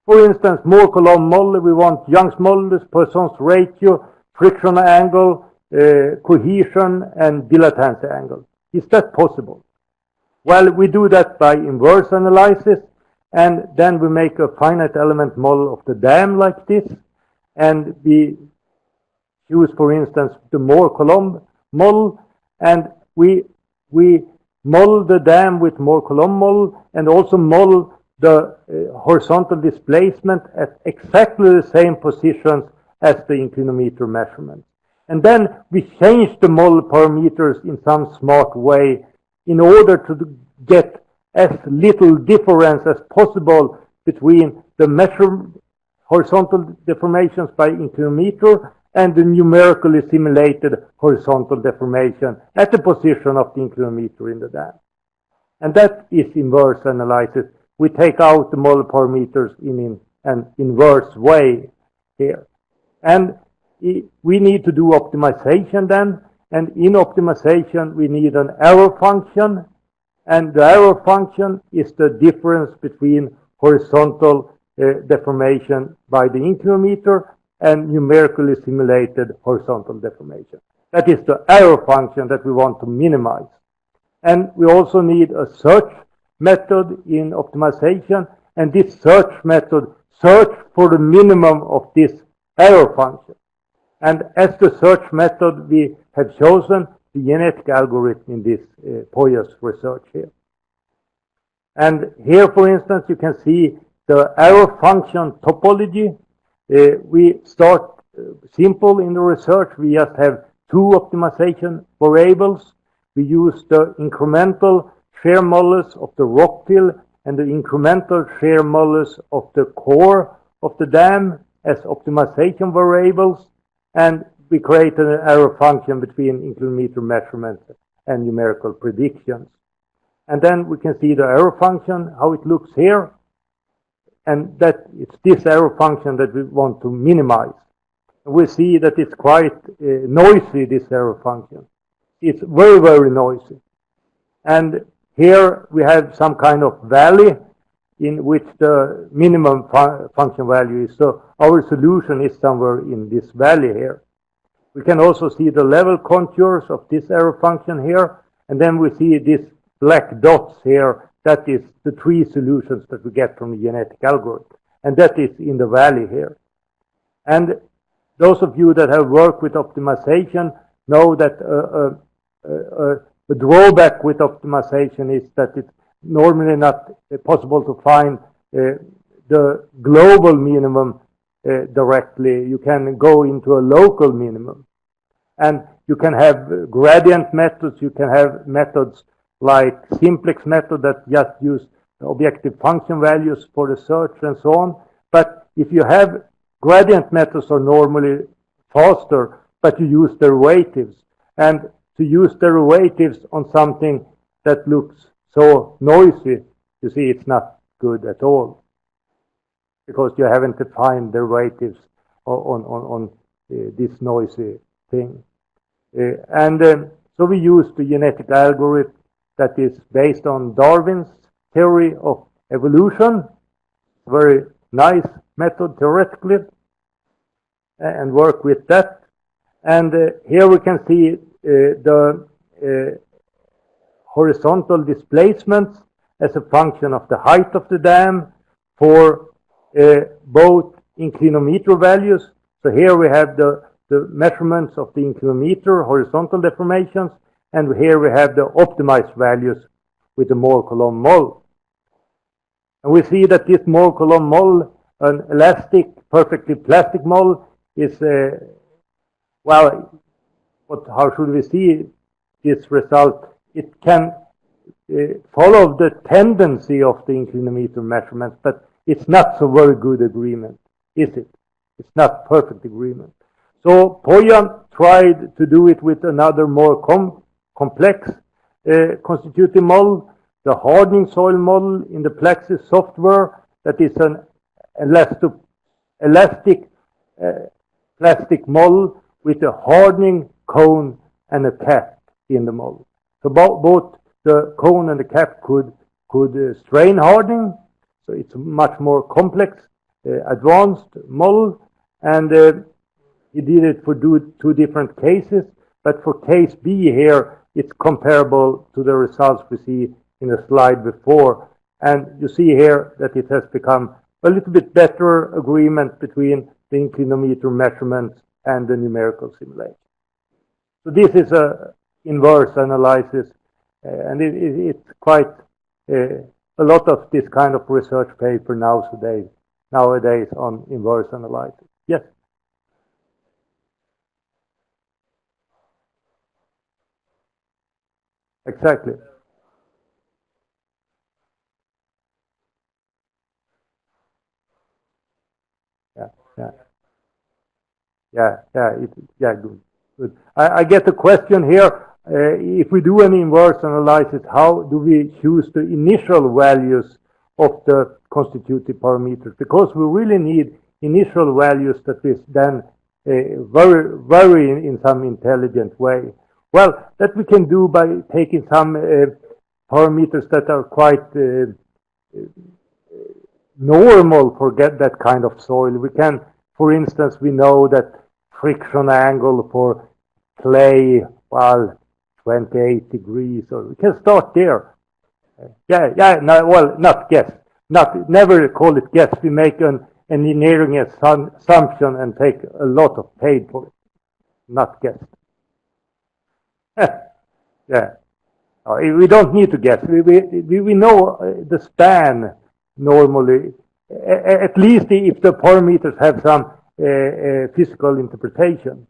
For instance, Moore-Coulomb model, we want Young's modulus, Poisson's ratio, friction angle, cohesion, and dilatancy angle. Is that possible? Well, we do that by inverse analysis, and then we make a finite element model of the dam like this, and we choose, for instance, the Moore-Coulomb model, and we model the dam with Moore-Coulomb model, and also model the horizontal displacement at exactly the same positions as the inclinometer measurement. And then we change the model parameters in some smart way in order to get as little difference as possible between the measured horizontal deformations by inclinometer and the numerically simulated horizontal deformation at the position of the inclinometer in the dam. And that is inverse analysis. We take out the model parameters in an inverse way here. And we need to do optimization then. And in optimization, we need an error function. And the error function is the difference between horizontal deformation by the inclinometer and numerically simulated horizontal deformation. That is the error function that we want to minimize. And we also need a search method in optimization, and this search method search for the minimum of this error function. And as the search method we have chosen the genetic algorithm in this Poya's research here. And here, for instance, you can see the error function topology. We start simple in the research. We just have two optimization variables. We use the incremental shear modulus of the rock fill and the incremental shear modulus of the core of the dam as optimization variables. And we create an error function between inclinometer measurements and numerical predictions. And then we can see the error function, how it looks here. And that it's this error function that we want to minimize. We see that it's quite noisy, this error function. It's very, very noisy. And here we have some kind of valley in which the minimum function value is. So our solution is somewhere in this valley here. We can also see the level contours of this error function here. And then we see these black dots here. That is the three solutions that we get from the genetic algorithm. And that is in the valley here. And those of you that have worked with optimization know that the drawback with optimization is that it's normally not possible to find the global minimum directly. You can go into a local minimum. And you can have gradient methods. You can have methods like simplex method that just use objective function values for the search and so on. But if you have gradient methods are normally faster, but you use derivatives. And to use derivatives on something that looks so noisy, you see it's not good at all. Because you haven't defined derivatives on this noisy thing. So we use the genetic algorithm that is based on Darwin's theory of evolution. Very nice method theoretically. And work with that. And here we can see the horizontal displacements as a function of the height of the dam for both inclinometer values. So here we have the measurements of the inclinometer horizontal deformations, and here we have the optimized values with the Moore-Coulomb model. And we see that this Moore-Coulomb model, an elastic, perfectly plastic model, is, well, how should we see this result? It can follow the tendency of the inclinometer measurements, but it's not so very good agreement, is it? It's not perfect agreement. So Poya tried to do it with another more complex constitutive model, the hardening soil model in the Plaxis software, that is an elastic plastic model with a hardening cone and a cap in the model. So both the cone and the cap could strain hardening. So it's a much more complex, advanced model. And he did it for two different cases. But for case B here, it's comparable to the results we see in the slide before. And you see here that it has become a little bit better agreement between the inclinometer measurements and the numerical simulation. So this is a inverse analysis, and it's quite a lot of this kind of research paper nowadays on inverse analysis. Yes. Exactly. Good. I get a question here. If we do an inverse analysis, how do we choose the initial values of the constitutive parameters? Because we really need initial values that is then vary in some intelligent way. Well, that we can do by taking some parameters that are quite normal for that kind of soil. We can, for instance, we know that friction angle for clay, well, 28 degrees, or we can start there. Not guess. Never call it guess. We make an engineering assumption and take a lot of paid for it. Not guess. Yeah. We don't need to guess. We know the span normally, at least if the parameters have some physical interpretation.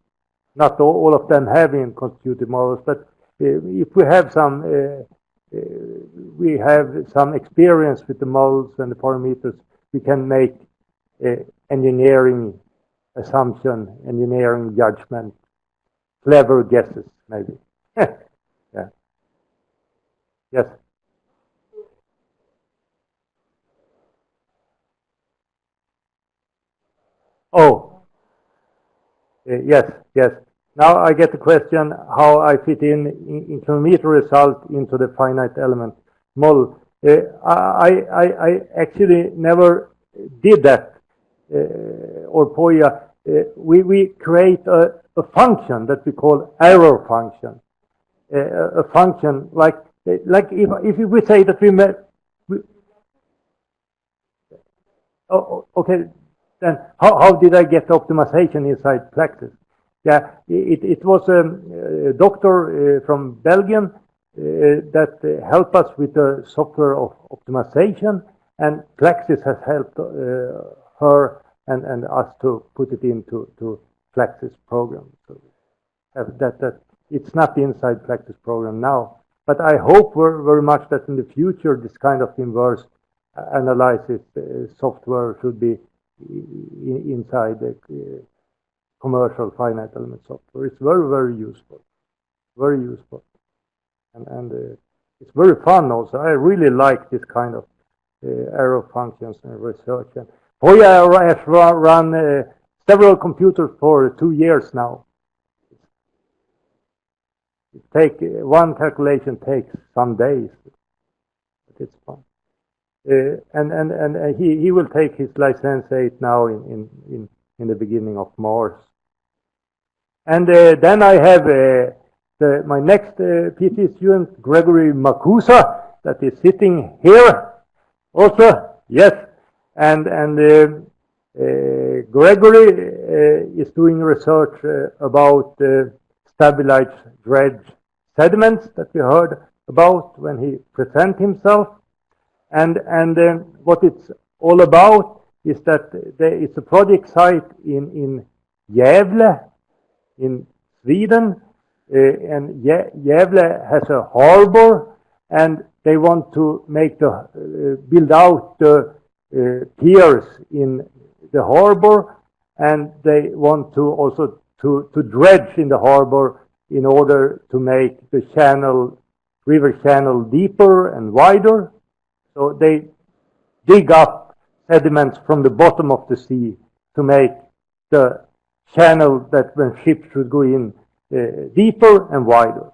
Not all of them having constitutive models, but if we have some experience with the models and the parameters, we can make engineering assumption, engineering judgment, clever guesses, maybe. Yeah. Yes. Oh, yes, yes. Now I get the question how I fit in kilometer result into the finite element model. I actually never did that, or POIA. We create a function that we call error function. A function like if we say that okay, then how did I get optimization inside Plaxis? Yeah, it was a doctor from Belgium that helped us with the software of optimization, and Plaxis has helped her and us to put it into Plaxis program. So that it's not inside Plaxis program now, but I hope very much that in the future this kind of inverse analysis software should be inside the commercial finite element software. It's very useful, and it's very fun also. I really like this kind of error functions and research. And POIA has run several computers for 2 years now. One calculation takes some days, but it's fun. And he will take his license 8 now in the beginning of March. And then I have my next PhD student, Gregory Makusa, that is sitting here also. Yes, and Gregory is doing research about stabilized dredge sediments that we heard about when he presented himself. And what it's all about is that it's a project site in Gävle, in Sweden, and Gävle has a harbor, and they want to make build out the piers in the harbor, and they want to also to dredge in the harbor in order to make the river channel deeper and wider. So they dig up sediments from the bottom of the sea to make the channel that when ships should go in deeper and wider.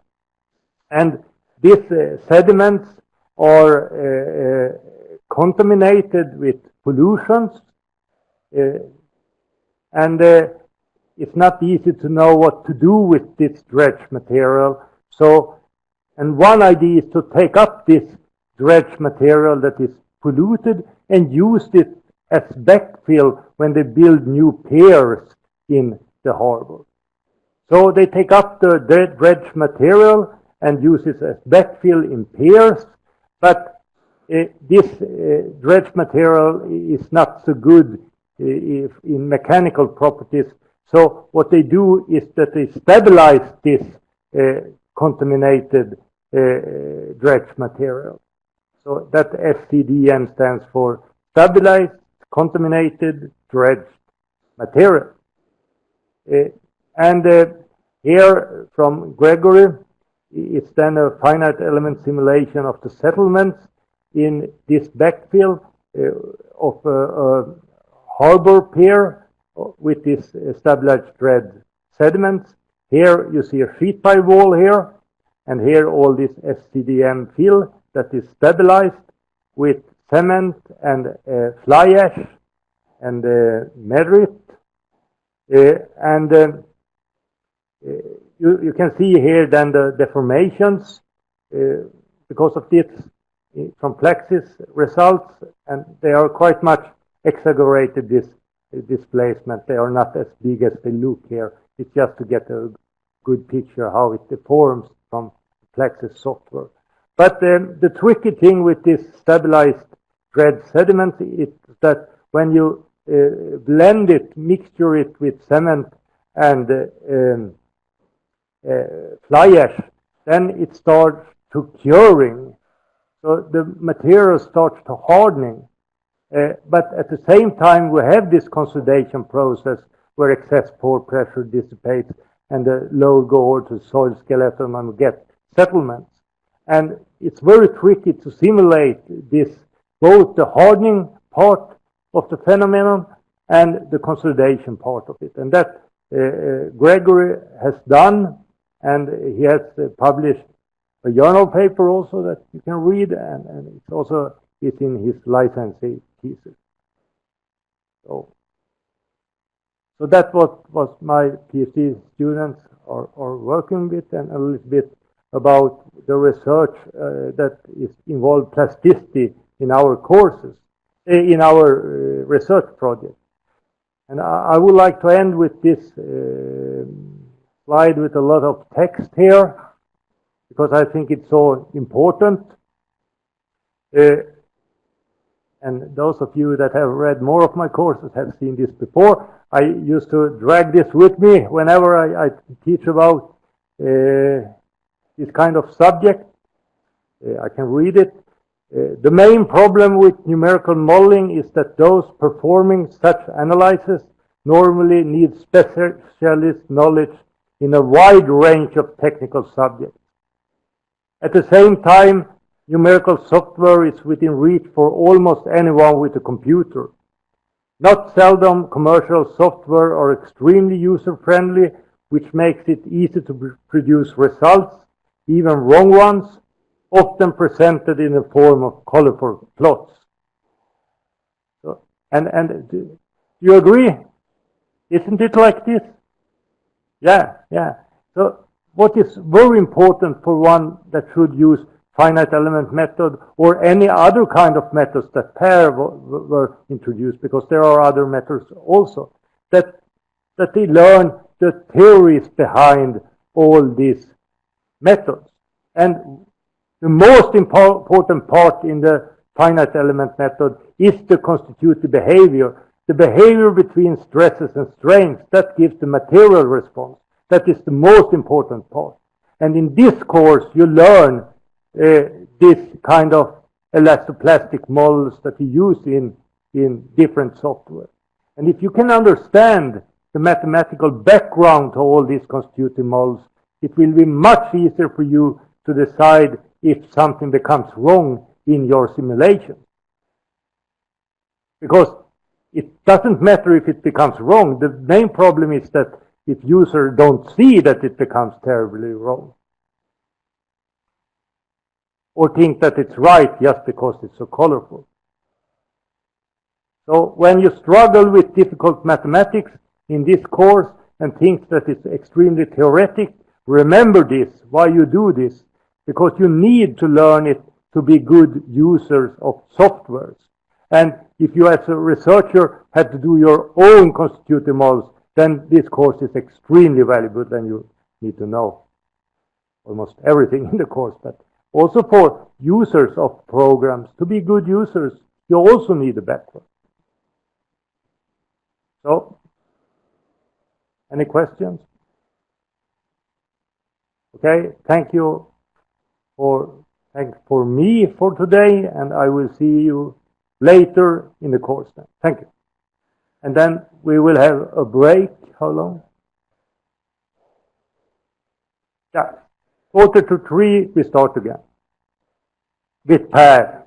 And these sediments are contaminated with pollutions, and it's not easy to know what to do with this dredge material. So, and one idea is to take up this dredge material that is polluted and use it as backfill when they build new piers in the harbor. So they take up the dredge material and use it as backfill in piers, but this dredge material is not so good in mechanical properties. So what they do is that they stabilize this contaminated dredge material. So that SCDM stands for stabilized contaminated dredge material. And here from Gregory, it's then a finite element simulation of the settlements in this backfill of a harbor pier with this stabilized dredge sediments. Here you see a sheet pile wall here, and here all this SCDM fill that is stabilized with cement and fly ash and merit. You can see here then the deformations because of this from Plaxis results, and they are quite much exaggerated, this displacement. They are not as big as they look here. It's just to get a good picture how it deforms from Plexus software. But the tricky thing with this stabilized dredge sediment is that when you blend it, mixture it with cement and fly ash, then it starts to curing. So the material starts to hardening. But at the same time, we have this consolidation process where excess pore pressure dissipates and the load go over to soil skeleton and we get settlements. And it's very tricky to simulate this, both the hardening part of the phenomenon and the consolidation part of it. And that Gregory has done, and he has published a journal paper also that you can read, and it's also in his licensing thesis. So that was my PhD students are working with, and a little bit about the research that is involved plasticity in our courses, in our research project. And I would like to end with this slide with a lot of text here, because I think it's so important. And those of you that have read more of my courses have seen this before. I used to drag this with me whenever I teach about this kind of subject. I can read it. The main problem with numerical modeling is that those performing such analysis normally need specialist knowledge in a wide range of technical subjects. At the same time, numerical software is within reach for almost anyone with a computer. Not seldom, commercial software are extremely user-friendly, which makes it easy to produce results, even wrong ones, often presented in the form of colorful plots. So, and do you agree? Isn't it like this? Yeah. So what is very important for one that should use finite element method or any other kind of methods that Per were introduced, because there are other methods also, that they learn the theories behind all these methods. And the most important part in the finite element method is the constitutive behavior. The behavior between stresses and strains, that gives the material response. That is the most important part. And in this course, you learn this kind of elastoplastic models that you use in different software. And if you can understand the mathematical background to all these constitutive models, it will be much easier for you to decide if something becomes wrong in your simulation. Because it doesn't matter if it becomes wrong. The main problem is that if users don't see that it becomes terribly wrong, or think that it's right just because it's so colorful. So when you struggle with difficult mathematics in this course and think that it's extremely theoretic, remember this, why you do this, because you need to learn it to be good users of softwares. And if you as a researcher have to do your own constitutive models, then this course is extremely valuable, and you need to know almost everything in the course. But also for users of programs, to be good users, you also need a background. So, any questions? Okay, thanks for me for today, and I will see you later in the course then. Thank you. And then we will have a break. How long? Yeah. 2:45, we start again with Per.